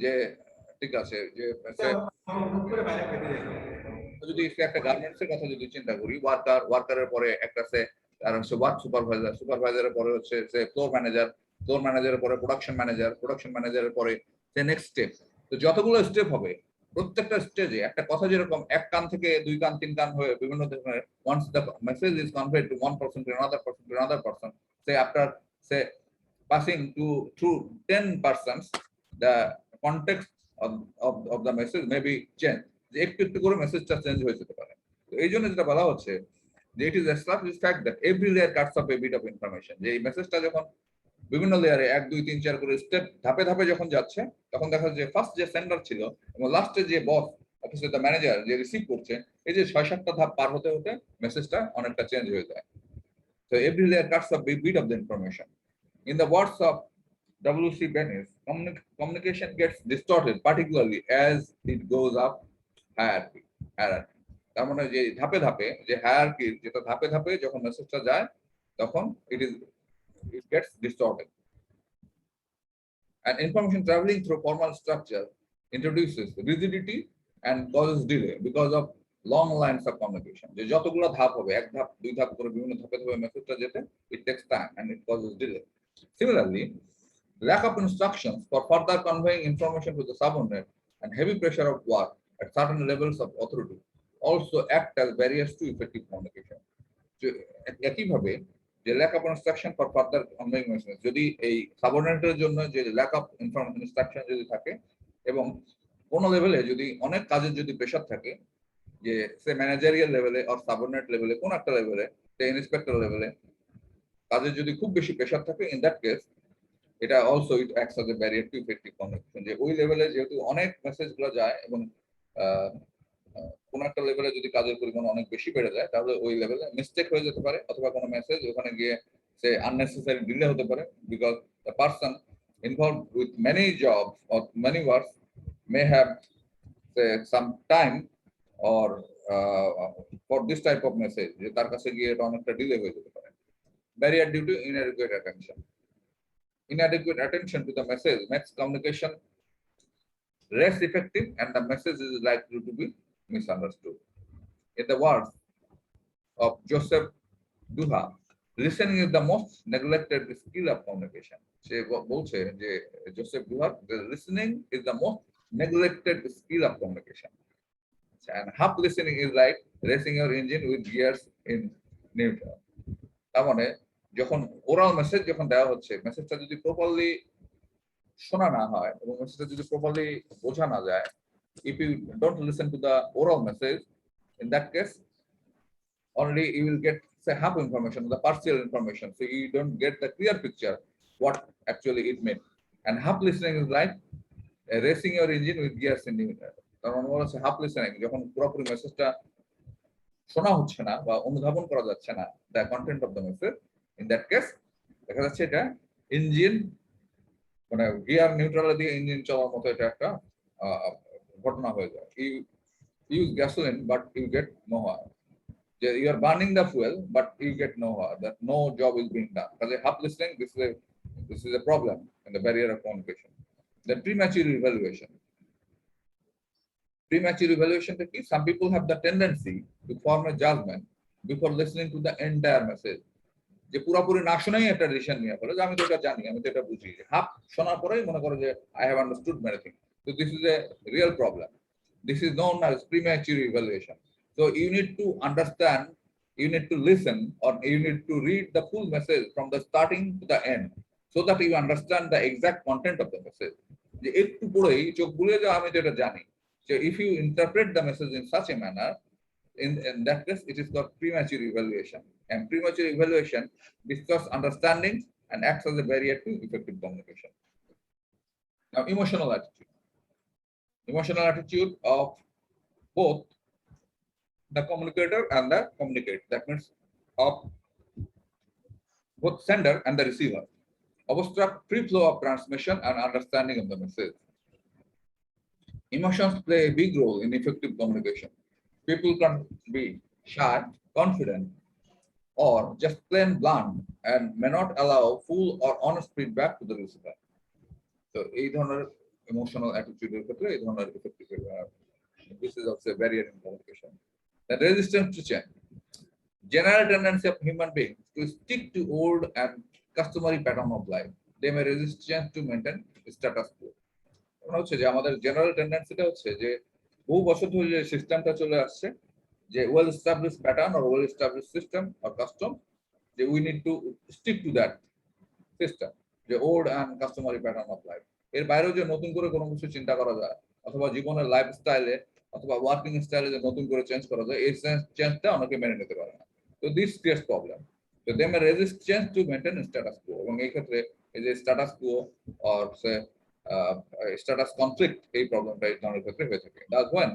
যে ঠিক আছে যে যদি একটা গার্মেন্টসের কথা যদি চিন্তা করি, ওয়ার্কারের পরে একটা আর হচ্ছে ওয়ার্ক সুপারভাইজারের পরে হচ্ছে ফ্লোর ম্যানেজারের পরে প্রোডাকশন ম্যানেজারের পরে নেক্সট স্টেপ। তো যতগুলো স্টেপ হবে প্রত্যেকটা স্টেজে একটা কথা যেরকম এক কান থেকে দুই কান তিন কান হয়ে বিভিন্ন ধরনের once the message is conveyed to one person to another person say after say passing through 10 persons, the context of the message may be changed. যে একটু একটু করে মেসেজটা চেঞ্জ হয়ে যেতে পারে। এই জন্য যেটা বলা হচ্ছে যে it is established fact that every layer cuts off a bit of information, যে এই মেসেজটা যখন বিভিন্ন লেয়ারে 1 2 3 4 করে স্টেপ ধাপে ধাপে যখন যাচ্ছে, তখন দেখা যায় যে ফার্স্ট যে সেন্ডার ছিল এবং লাস্টে যে বস অফিসে দ্য ম্যানেজার যে রিসিভ করছে, এই যে 6-7টা ধাপ পার হতে হতে মেসেজটা অনেকটা চেঞ্জ হয়ে যায়। So every layer cuts off a bit of the information. In the words of W.C. Bennis, communication gets distorted, particularly as it goes up hierarchy. তার মানে যে ধাপে ধাপে যে হায়ারার্কি, যেটা ধাপে ধাপে যখন মেসেজটা যায় তখন it gets distorted. And information traveling through formal structure introduces rigidity and causes delay because of long lines of communication. যে যতগুলো ধাপ হবে, এক ধাপ দুই ধাপ করে বিভিন্ন ধাপে ধাপে মেসেজটা যেতে, it takes time and it causes delay. Similarly, lack of instructions for further conveying information to the subordinate and heavy pressure of work at certain levels of authority also act as barriers to effective communication. একইভাবে যে lack of instruction for further conveying message, যদি এই সাবঅর্ডিনেটের জন্য যে lack of information instruction যদি থাকে এবং কোন লেভেলে যদি অনেক কাজের যদি প্রেসার থাকে, যে সে ম্যানেজারিয়াল লেভেলে অর সাবঅর্ডিনেট লেভেলে কোন একটা লেভেলে, সে ইন্সপেক্টর লেভেলে কাজের যদি খুব বেশি প্রেসার থাকে, ইন দ্যাট কেস এটা also it acts as a barrier two effective communication. যে ওই লেভেলে যেহেতু অনেক মেসেজগুলো যায় এবং কোন একটা লেভেলে যদি কাজের পরিমাণ অনেক বেশি বেড়ে যায়, তাহলে ওই লেভেলে মিস্টেক হয়ে যেতে পারে, অথবা কোনো মেসেজ ওখানে গিয়ে সে আননেসেসারি ডিলে হতে পারে, because the person involved with many jobs or many works may have say some time or for this type of message, যে তার কাছে গিয়ে এটা অনেকটা ডিলে হয়ে যেতে পারে। Barrier due to inadequate attention. Inadequate attention to the message makes communication less effective and the message is likely to be misunderstood. In the words of Joseph Duha, listening is the most neglected skill of communication. সে বলছে যে Joseph ডুহার, listening is the most neglected skill of communication. And half listening is like racing your engine with gears in neutral. তার মানে যখন oral message যখন দেওয়া হচ্ছে, মেসেজটা যদি প্রপারলি শোনা না হয় এবং মেসেজটা যদি প্রপারলি বোঝা না যায়, if you don't listen to the oral message, in that case only you will get say half information, the partial information, so you don't get the clear picture what actually it meant. And half listening is like racing your engine with gears in neutral. তার মানে হচ্ছে half listening, যখন পুরোপুরি মেসেজটা শোনা হচ্ছে না বা অনুধাবন করা যাচ্ছে না the content of the message, in that case দেখা যাচ্ছে এটা ইঞ্জিন মানে গিয়ার নিউট্রালে দিয়ে ইঞ্জিন চলার মতো এটা একটা ঘটনা হয়ে যায়। You use gasoline but you get nowhere, যে you are burning the fuel but you get nowhere, that no job is being done. কাজে half listening, this is a problem in the barrier of communication. The premature evaluation. Premature evaluation কি? Some people have the tendency to form a judgment before listening to the entire message. যে পুরোপুরি না শোনাই একটা decision নিয়ে ফেলে যে আমি তো এটা জানি, আমি তো এটা বুঝি। হাফ শোনার পরেই মনে করে যে I have understood many things. So this is a real problem. This is known as premature evaluation. So you need to understand, you need to listen, or you need to read the full message from the starting to the end, so that you understand the exact content of the message. যে একটু পড়েই চোখ বুলিয়ে যাও আমি তো এটা জানি। So if you interpret the message in such a manner, in that case, it is called premature evaluation. And premature evaluation distorts understanding and acts as a barrier to effective communication. Now, emotional attitude. Emotional attitude of both the communicator and the communicator. That means of both sender and the receiver obstruct free flow of transmission and understanding of the message. Emotions play a big role in effective communication. People can be shy, confident, or just plain blunt and may not allow full or honest feedback to the receiver. So, এই ধরনের emotional attitude এর ক্ষেত্রে এই ধরনের effective this is also a barrier in communication. The resistance to change. General tendency of human beings to stick to old and customary pattern of life. They may resist change to maintain status quo. মনে হচ্ছে যে আমাদের general টেন্ডেন্সিটা হচ্ছে যে বহু বছর ধরে যে সিস্টেমটা চলে আসছে, যে well establish pattern or well establish system or custom, যে we need to stick to that system, যে old and customary pattern of life. এর বাইরেও যে নতুন করে কোনো কিছু চিন্তা করা যায় অথবা জীবনের লাইফস্টাইলে অথবা ওয়ার্কিং স্টাইলে যে নতুন করে চেঞ্জ করা যায়, এই চেঞ্জটা অনেকে মেনে নিতে পারে না। তো দিস ক্রিয়েটস প্রবলেম। তো they may resist change to maintain status quo, এবং এই ক্ষেত্রে এই যে status quo or say status conflict, এই প্রবলেমটা এই ধরনের ক্ষেত্রে হয়ে থাকে। Thus when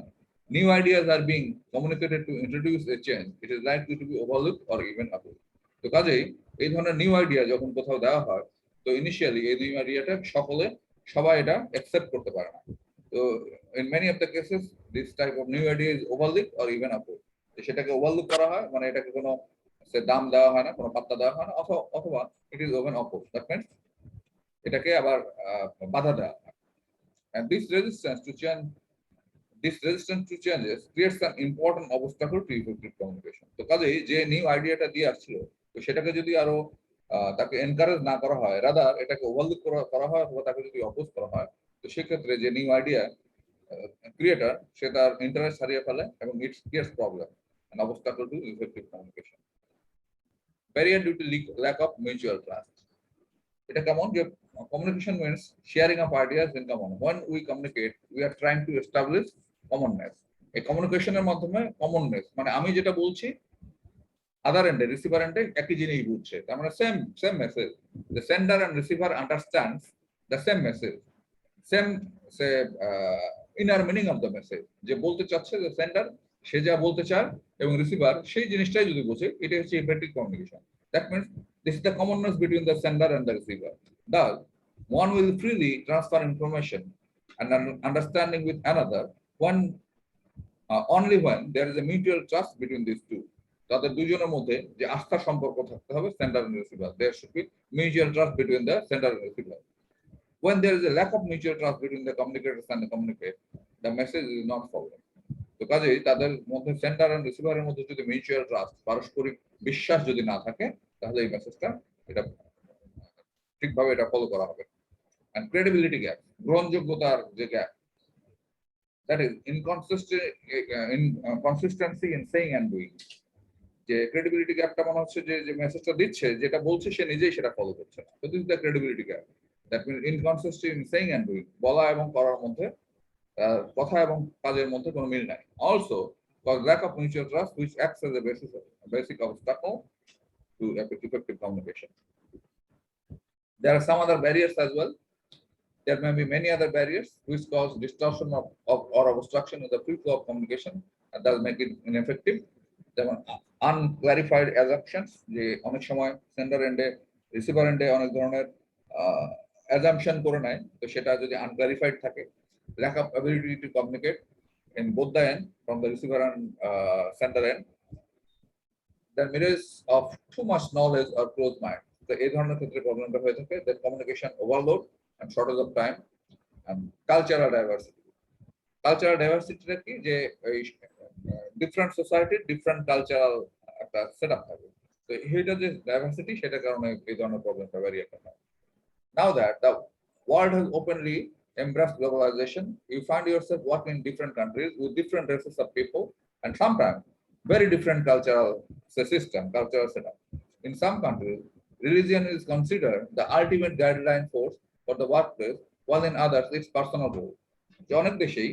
new ideas are being communicated to introduce a change, it is likely to be overlooked or even opposed. তো কাজেই এই ধরনের নিউ আইডিয়া যখন কোথাও দেওয়া হয়, তো ইনিশিয়ালি এই নিউ আইডিয়াটা সবাই এটা অ্যাকসেপ্ট করতে পারে না। তো in many of the cases this type of new idea is overlooked or even opposed. সেটাকে ওভারলুক করা হয়, মানে এটাকে কোনো দাম দেওয়া হয় না, কোনো পাত্তা দেওয়া হয় না, অথবা it is oven oppose, that means এটাকে আবার বাধা দেওয়া হয়। And this resistance to changes creates an important obstacle to effective communication. তো কাজেই যে নিউ আইডিয়াটা দিয়ে আসছিল, তো সেটাকে যদি আরো তাকে এনকারেজ না করা হয়, রাদার এটাকে ওভারলুক করা হয় অথবা তাকে যদি অপোজ করা হয়, তো সেক্ষেত্রে যে নিউ আইডিয়া ক্রিয়েটার সে তার ইন্টারেস্ট হারিয়ে ফেলে এবং it's creates problem and obstacle to effective communication. Barrier due to lack of mutual trust. এটা কেমন যে communication means sharing of ideas in common. when we communicate we are trying to establish commonness. এই কমিউনিকেশনের মাধ্যমে কমননেস মানে আমি যেটা বলছি আদার এন্ডে রিসিভার এন্ডে একই জিনিস বুঝছে, তার মানে same message, the sender and receiver understands the same message, same সে inner meaning of the message, যে বলতে চাচ্ছে যে সেন্ডার সে যা বলতে চায় এবং রিসিভার সেই জিনিসটাই যদি বোঝে, এটা হচ্ছে effective communication. That means this is the commonness between the sender and the receiver. Thus, one will freely transfer information and understanding with another only when there is a mutual trust between these two. তাদের দুজনের মধ্যে যে আস্থার সম্পর্ক থাকতে হবে sender and receiver, there should be mutual trust between the sender and receiver. When there is a lack of mutual trust between the communicators and the communicate, the message is not forwarded. তো কাজেই তাদের মধ্যে sender and রিসিভারের মধ্যে যদি mutual trust, পারস্পরিক বিশ্বাস যদি না থাকে, তাহলে এই মেসেজটা এটা ঠিকভাবে এটা ফলো করা হবে। এন্ড ক্রেডিবিলিটি গ্যাপ, গ্রহণযোগ্যতার যে gap, that is inconsistency in saying and doing. যে ক্রেডিবিলিটি গ্যাপটা মনে হচ্ছে যে মেসেজটা দিচ্ছে, যেটা বলছে সে নিজেই সেটা ফলো করছে না। তো this is the credibility gap. That means inconsistency in saying and doing, বলা এবং করার মধ্যে, কথা এবং কাজের মধ্যে কোনো মিল নাই। Also lack of mutual trust, which acts as a basic obstacle to effective communication. There are some other barriers as well. There may be many other barriers which cause distortion of or obstruction in the free flow of communication and thus make it ineffective. যেমন unclarified assumptions, যে অনেক সময় sender এন্ডে receiver এন্ডে অনেক ধরনের assumption করে নেয়, তো সেটা যদি আনক্লারিফাইড থাকে। lack of ability to communicate in both the end, from the receiver and sender end. The mirrors of too much knowledge or closed mind. So এই ধরনের ক্ষেত্রে প্রবলেমটা হয়ে থাকে, that communication overload and shortage of time and cultural diversity. Cultural diversity টা কি, যে different society different cultural একটা সেটআপ থাকে, তো এইটা যে ডাইভার্সিটি সেটার কারণে এই ধরনের প্রবলেমটা ভেরি একটা হয়। Now that the world has openly embraced globalization, you find yourself working in different countries with different races of people and sometimes very different cultural setup. In some countries, religion is considered the ultimate guideline force for the workplace, while in others it's personal role. অনেক দেশেই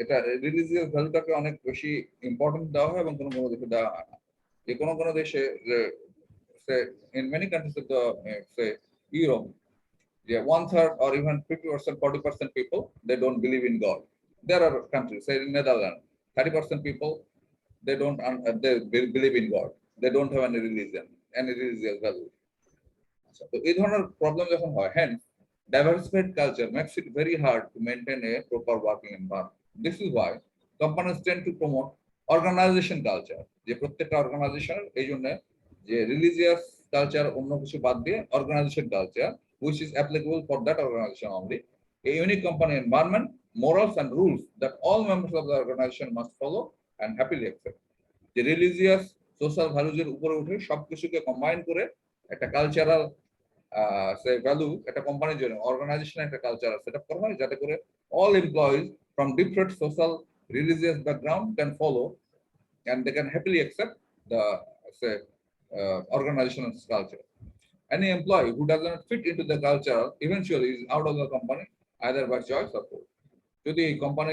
এটা religious ভ্যালুটাকে অনেক বেশি importance দেওয়া হয় এবং কোনো দেশে দেওয়া হয় না। যে কোনো দেশে in many countries of the say Europe, yeah, 1/3 or even 50%, 40% people, they don't believe in God. There are countries, say in Netherlands, 30% people, they don't they believe in God. They don't have any religion, any religious value. So এই ধরনের problem যখন হয়, hence diversified culture makes it very hard to maintain a proper working environment. This is why companies tend to promote organization culture. যে প্রত্যেকটা organisation এই জন্য যে religious culture অন্য কিছু বাদ দিয়ে organisation culture which is applicable for that organization only, a unique company environment, morals and rules that all members of the organization must follow and happily accept. The religious social values এর উপরে উঠে সবকিছুকে combine করে একটা cultural value একটা কোম্পানির জন্য অর্গানাইজেশনের একটা কালচারাল সেটআপ করা হয়, যাতে করে all employees from different social religious background can follow and they can happily accept the organizational culture. Any employee who does not fit into the culture eventually is out of the company, either by choice or force. যদি company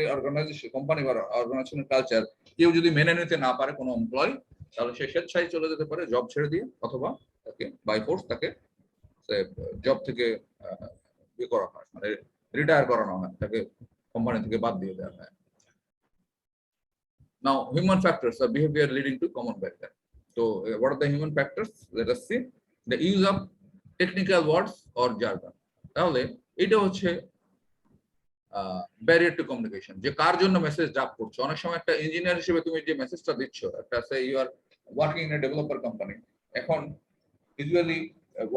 বা অর্গানাইজেশনের culture কেউ যদি মেনে নিতে না পারে কোনো এমপ্লয়, তাহলে সে স্বেচ্ছায় চলে যেতে পারে জব ছেড়ে দিয়ে, অথবা তাকে বাই ফোর্স তাকে জব থেকে করা হয়, মানে রিটায়ার করানো হয়, তাকে কোম্পানি থেকে বাদ দিয়ে দেওয়া হয়। Now, human factors are behavior leading to common barrier. So, what are the human factors? Let us see. The use of technical words or jargon. তাহলে এটা হচ্ছে ব্যারিয়ার টু কমিউনিকেশন, যে কার জন্য মেসেজ ড্রাফট করছো। অনেক সময় একটা ইঞ্জিনিয়ার হিসেবে তুমি যে মেসেজটা দিচ্ছ, একটা say you are working in a developer company, এখন usually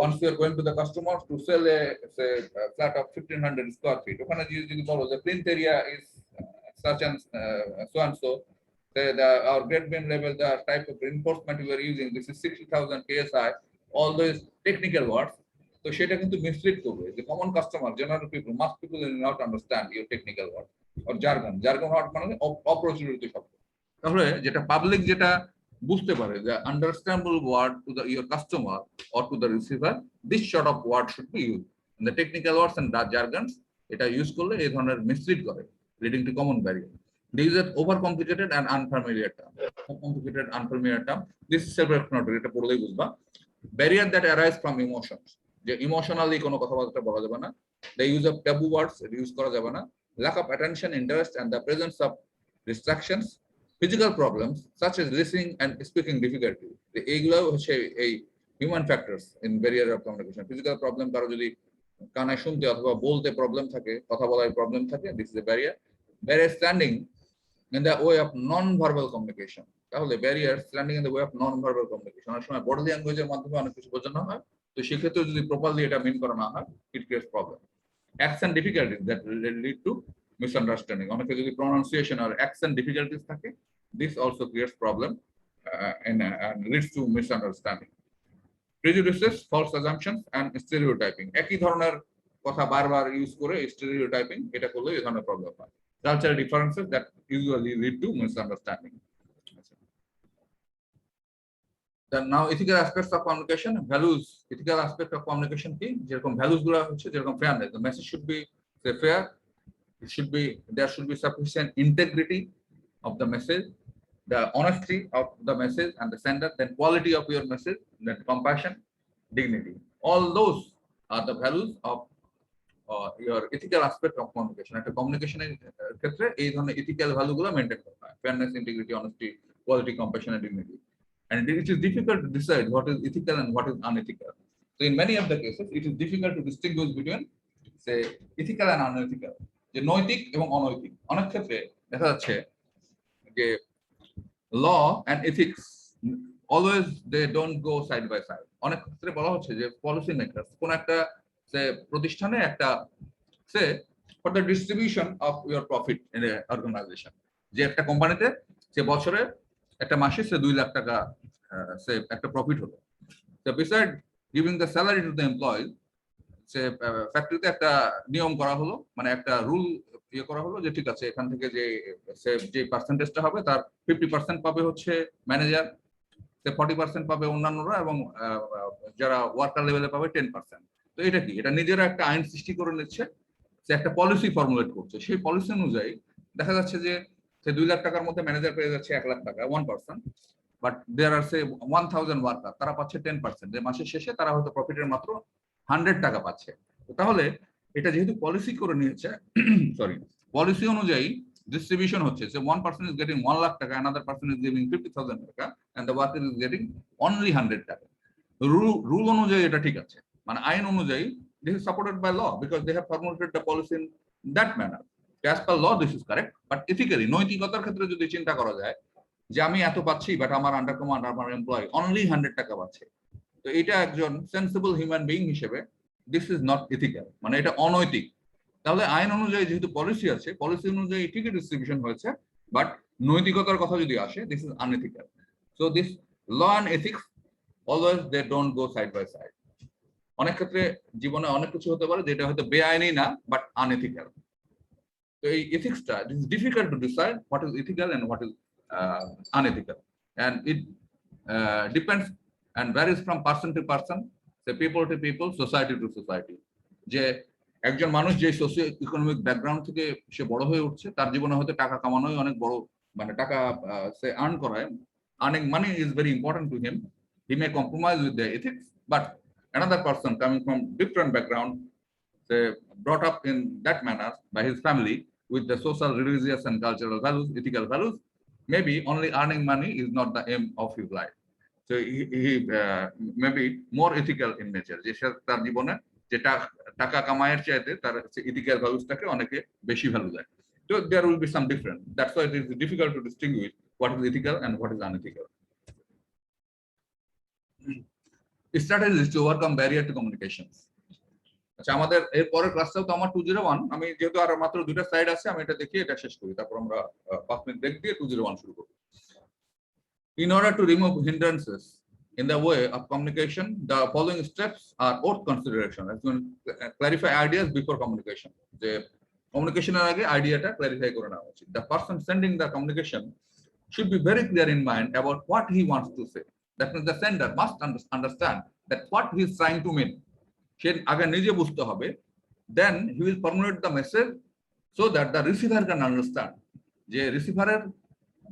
once you are going to the customer to sell a say a flat of 1500 square feet, ওখানে যদি বলো the plinth area is such and so and so, our grade beam level, the type of reinforcement we are using, this is 60,000 psi, all those technical words. তো সেটা কিন্তু mislead করবে যে common customer, general people, mass people will not understand your technical word or jargon word মানে অপ্রচলিত শব্দ। তাহলে যেটা পাবলিক যেটা বুঝতে পারে, যে understandable word to the your customer or to the receiver, this sort of word should be use. The technical words and jargons এটা ইউজ করলে এই ধরনের মিসলিড করে, leading to common barrier. These are overcomplicated and unfamiliar term. Complicated, unfamiliar term. This is self-explanatory. এটা পড়লেই বুঝবা। Barrier that arise from emotions. যে emotionally কোনো কথাবার্তা বলা যাবে না। The use of taboo words use করা যাবে না। Lack of attention, interest, and the presence of distractions. Physical problems such as listening and speaking difficulty. এইগুলো হচ্ছে এই human factors in barrier of communication. Physical problem, কারো যদি কানে শুনতে অথবা বলতে প্রবলেম থাকে, কথা বলার প্রবলেম থাকে, this is a barrier. Barrier standing in the way of non-verbal communication. তাহলে barrier standing in the way of nonverbal communication. অনেক সময় বডি ল্যাঙ্গুয়েজের মাধ্যমে অনেক কিছু বোঝানো হয়, তো সেক্ষেত্রে যদি প্রপারলি এটা মিন করা না হয়, it creates problem. Accent difficulties that lead to misunderstanding. অনেকে যদি প্রনাউন্সিয়েশন আর অ্যাকসেন্ট ডিফিকাল্টিজ থাকে, this also creates problem and leads to misunderstanding. Prejudices, false assumptions, and stereotyping. একই ধরনের কথা বারবার ইউজ করে স্টেরিওটাইপিং, এটা করলে এই ধরনের প্রবলেম হয়। Cultural differences that usually lead to misunderstanding. Then now ethical aspects of communication, values. Ethical aspect of communication কি, যেরকম ভ্যালুস গুলো হচ্ছে যেরকম fairness, the message should be fair, it should be, there should be sufficient integrity of the message, the honesty of the message and the sender, then quality of your message, then compassion, dignity. All those are the values of your ethical aspect of communication. একটা কমিউনিকেশনের ক্ষেত্রে এই ধরনের ethical value গুলো maintain করতে হয়, fairness, integrity, honesty, quality, compassion, and dignity. And it is difficult to decide what is ethical and what is unethical. So in many of the cases, it is difficult to distinguish between, say, ethical and unethical. যে নৈতিক এবং অনৈতিক, অনেক ক্ষেত্রে দেখা যাচ্ছে যে law and ethics always they don't go side by side. অনেক ক্ষেত্রে বলা হচ্ছে যে পলিসি মেকারস কোন একটা প্রতিষ্ঠানে একটা say for the distribution of your profit in a organisation, যে একটা কোম্পানিতে সে বছরে একটা মাসে সে 2 লাখ টাকা সে একটা প্রফিট হলো, তো beside giving the salary to the employee, say ফ্যাক্টরিতে একটা নিয়ম করা হলো, মানে একটা রুল ইয়ে করা হলো যে ঠিক আছে এখান থেকে যে পার্সেন্টেজটা হবে তার 50% পাবে হচ্ছে ম্যানেজার, 40% পাবে অন্যান্যরা, এবং যারা ওয়ার্কার লেভেলে পাবে 10%। তো এটা কি, এটা নিজেরা একটা আইন সৃষ্টি করে নিচ্ছে, সে একটা পলিসি ফর্মুলেট করছে, সেই পলিসি অনুযায়ী দেখা যাচ্ছে যে সে 2 লাখ টাকার মধ্যে ম্যানেজার পেয়ে যাচ্ছে 1 লাখ টাকা 1%, but there R say 1000 worker, তারা পাচ্ছে 10%, যে মাসের শেষে তারা হয়তো প্রফিটের মাত্র 100 টাকা পাচ্ছে। তাহলে এটা যেহেতু পলিসি করে নিয়েছে, সরি পলিসি অনুযায়ী distribution হচ্ছে, so one person is getting 1 lakh taka, another person is giving 50,000 taka, and the worker is getting only 100 taka. Rule অনুযায়ী এটা ঠিক আছে, মানে আইন অনুযায়ী this is supported by law because they have formulated the policy in that manner. As per law this is correct, but ethically নৈতিকতার ক্ষেত্রে যদি চিন্তা করা যায় যে আমি এত পাচ্ছি বাট আমার আন্ডার কমান্ড আমার এমপ্লয়ি অনলি 100 টাকা পাচ্ছে, তো এটা একজন সেন্সিবল হিউম্যান বিইং হিসেবে দিস ইজ নট ইথিক্যাল, মানে এটা অনৈতিক। তাহলে আইন অনুযায়ী যেহেতু পলিসি আছে, পলিসি অনুযায়ী ঠিকই ডিস্ট্রিবিউশন হয়েছে, বাট নৈতিকতার কথা যদি আসে this is unethical. So this law and ethics always they don't go side by side. অনেক ক্ষেত্রে জীবনে অনেক কিছু হতে পারে যেটা হয়তো বেআইনি না বাট আনএথিক্যাল। তো এই এথিক্সটা it is difficult to decide what is ethical and what is unethical, and it depends and varies from person to person, say people to people, society to society. যে একজন মানুষ যে সোশিও ইকোনমিক ব্যাকগ্রাউন্ড থেকে সে বড় হয়ে উঠছে, তার জীবনে হয়তো টাকা কামানোই অনেক বড়, মানে টাকা সে আর্ন করায়, earning money is very important to him. He may compromise with the ethics, but another person coming from different background, say brought up in that manner by his family with the social, religious, and cultural values, ethical values, maybe only earning money is not the aim of his life. So he may be more ethical in nature. যে সে তার জীবনে যেটা টাকা কামায়ের চাইতে তার ethical ভ্যালুসটাকে অনেকে বেশি value দেয়। So there will be some difference. That's why it is difficult to distinguish what is ethical and what is unethical. Strategies to overcome barrier to communications. আচ্ছা, আমাদের এর পরের ক্লাসটাও তো আমার 201, আমি যেহেতু আর মাত্র দুটো স্লাইড আছে আমি এটা দেখিয়ে এটা শেষ করি, তারপর আমরা 5 মিনিট ব্রেক দিয়ে 201 শুরু করব। In order to remove hindrances in the way of communication, the following steps are worth consideration. As well, clarify ideas before communication. The communication আগে আইডিয়াটা ক্লারিফাই করে নেওয়া উচিত। The person sending the communication should be very clear in mind about what he wants to say. That means the sender must understand that what he is trying to mean. সে আগে নিজে বুঝতে হবে, then he will formulate the message so that the receiver can understand. যে রিসিভারের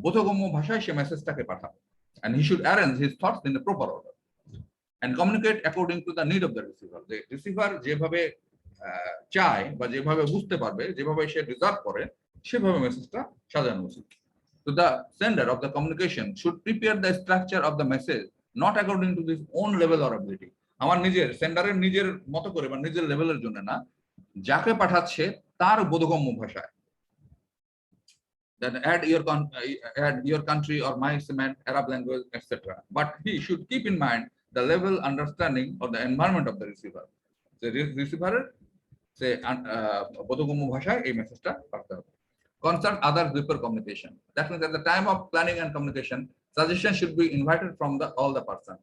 বোধগম্য ভাষায় সে মেসেজটাকে পাঠাবে, and he should arrange his thoughts in the proper order and communicate according to the need of the receiver. যে receiver যেভাবে চায় বা যেভাবে বুঝতে পারবে, যেভাবে সে রিজার্ভ করে, সেভাবে মেসেজটা সাজানো উচিত। So the sender of the communication should prepare the structure of the message not according to his own level or ability. আমার নিজের সেন্ডারের নিজের মতো করে বা নিজের লেভেলের জন্য না, যাকে পাঠাচ্ছে তার বোধগম্য ভাষায়। Then add your country or my cement, Arab language, etc. But he should keep in mind the level understanding of the environment of the receiver. The receiver say বোধগম্য ভাষায় এই মেসেজটা পাঠাতে হবে। Consult others before communication. That means at the time of planning and communication, suggestion should be invited from all the person.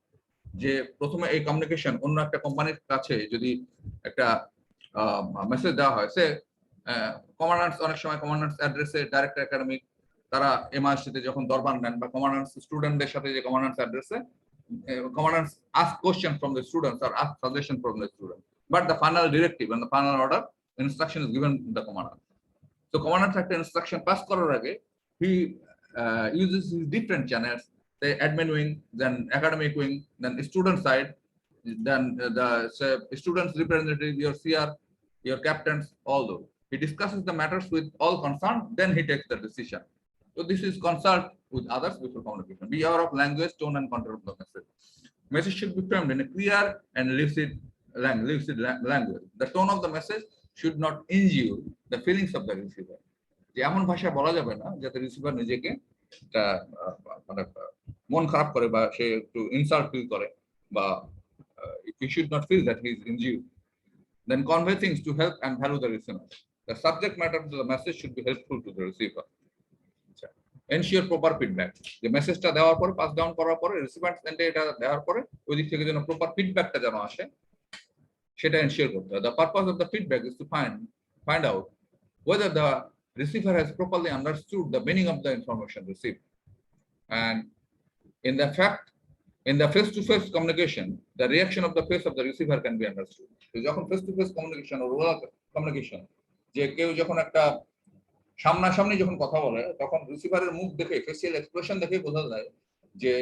যে প্রথমে এই communication অন্য একটা কোম্পানির কাছে যদি একটা মেসেজ দেওয়া হয়, সে কমান্ডান্টস, অনেক সময় কমান্ডান্টস অ্যাড্রেসে ডাইরেক্টর একাডেমিক তারা এমআরসিতে যখন দরবার নেন, বা কমান্ডান্টস স্টুডেন্টদের সাথে যে কমান্ডান্টস অ্যাড্রেসে commandants ask questions from the students or ask suggestion from the students, but the final directive and the final order instruction is given to the commandant. So commandant একটা instruction pass করার আগে he uses his different channels, the admin wing, then academic wing, then student side, then the students representative, your CR, your captains, all those. He discusses the matters with all concerned, then he takes the decision. So this is consult with others before communication. Be aware of language, tone, and content of the message. Message should be framed in a clear and lucid language. The tone of the message should not injure the feelings of the receiver. যে এমন ভাষা বলা যাবে না যাতে receiver নিজেকে মানে মন খারাপ করে বা সে একটু ইনসাল্ট ফিল করে, বা he should not feel that he is injured. Then convey things to help and value the receiver. The subject matter of the message should be helpful to the receiver. Ensure proper feedback. যে মেসেজটা দেওয়ার পরে, pass down করার পরে, receiver সেন্ডে এটা দেওয়ার পরে ওই দিক থেকে যেন প্রপার ফিডব্যাকটা যেন আসে, সেটা এনশিওর করতে হবে। The purpose of the feedback is to find out whether the receiver has properly understood the meaning of the information received. And in the face-to-face communication, the reaction of the face of the receiver can be understood. So যখন face-to-face communication or oral communication, যে কেউ যখন একটা সামনাসামনি যখন কথা বলে, তখন রিসিভারের মুখ দেখে, ফেসিয়াল এক্সপ্রেশন দেখে বোঝা যায় যে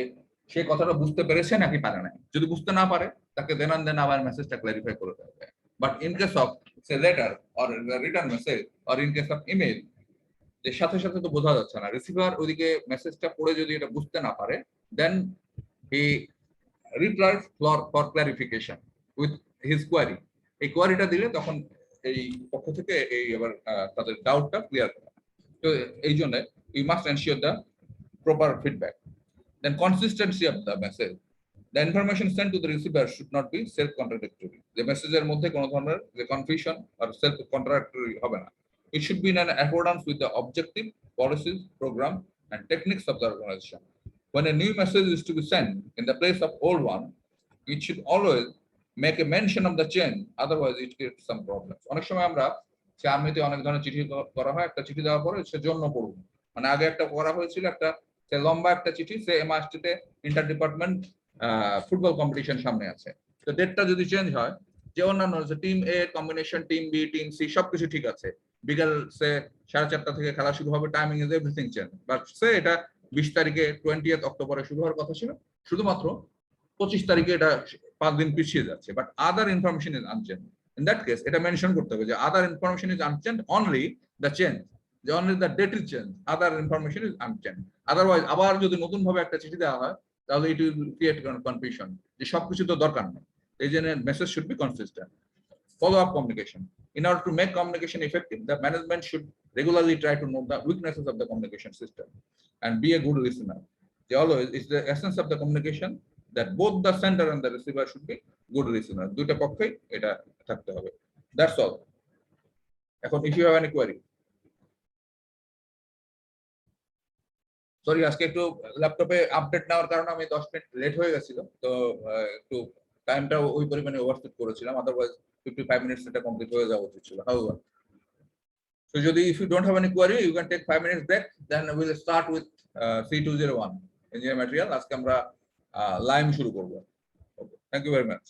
সে কথাটা বুঝতে পেরেছে নাকি পারে না। যদি বুঝতে না পারে, তাকে দেন আবার মেসেজটা ক্লারিফাই করে দেবে। But in case of say letter or return message or in case of email, যে সাথে সাথে তো বোঝা যাচ্ছে না, রিসিভার ওইদিকে মেসেজটা পড়ে যদি এটা বুঝতে না পারে, then he replies for clarification with his query. এই কোয়ারিটা দিলে তখন এই পক্ষ থেকে এই আবার তাদের ডাউটটা ক্লিয়ার করে। তো এই জন্য you must ensure the proper feedback. Then consistency of the message. The information sent to the receiver should not be self-contradictory. The messageর মধ্যে কোনো ধরনের যে confusion or self-contradictory হবে না. It should be in accordance with the objective, policies, program, and techniques of the organization. When a new message is to be sent in the place of old one, it should always make a mention of the change, otherwise it creates some problems. অনেক সময় আমরা সে আর্মিতে অনেক ধরনের চিঠি করা হয়, একটা চিঠি দেওয়ার পরে সেজন্য পড়ুন, মানে আগে একটা করা হয়েছিল, একটা সে লম্বা একটা চিঠি, সে এমআরসিতে ইন্টার ডিপার্টমেন্ট ফুটবল কম্পিটিশন সামনে আছে, তো ডেটটা যদি চেঞ্জ হয়, যে অন্যান্য team A combination, team B, team C সবকিছু ঠিক আছে, বিকাল সে 4:30 থেকে খেলা শুরু হবে, timing is everything change, but say এটা 20 তারিখে 20th অক্টোবরে শুরু হওয়ার কথা ছিল, শুধুমাত্র 25 তারিখে এটা 5 দিন পিছিয়ে যাচ্ছে, but other information is unchange. In that case এটা মেনশন করতে হবে যে other information is unchange, only the change, যে only the date is change, other information is unchange. Otherwise আবার যদি নতুন ভাবে একটা চিঠি দেওয়া হয় তাহলে ইট উইল ক্রিয়েট কনফিউশন, যে সবকিছু তো দরকার নেই। এই জন্য message should be consistent. Follow-up communication. In order to make communication effective, the management should regularly try to know the weaknesses of the communication system and be a good listener. They always, it's the essence of the communication that both the sender and the receiver should be good listener. দুইটা পক্ষেই এটা থাকতে হবে। That's all. এখন if you have any query. Sorry, আজকে একটু ল্যাপটপে update নেওয়ার কারণে আমি 10 মিনিট লেট হয়ে গেছিল, তো একটু টাইমটা ওই পরিমাণে ওভারশুট করেছিলাম, আদারওয়াইজ 55 minutes এটা কমপ্লিট হয়ে যাওয়া উচিত ছিল। However, so যদি if you don't have any query, you can take 5 minutes break, then we'll start with C201 engineering material. আজকে আমরা লাইম শুরু করব। Okay, thank you very much.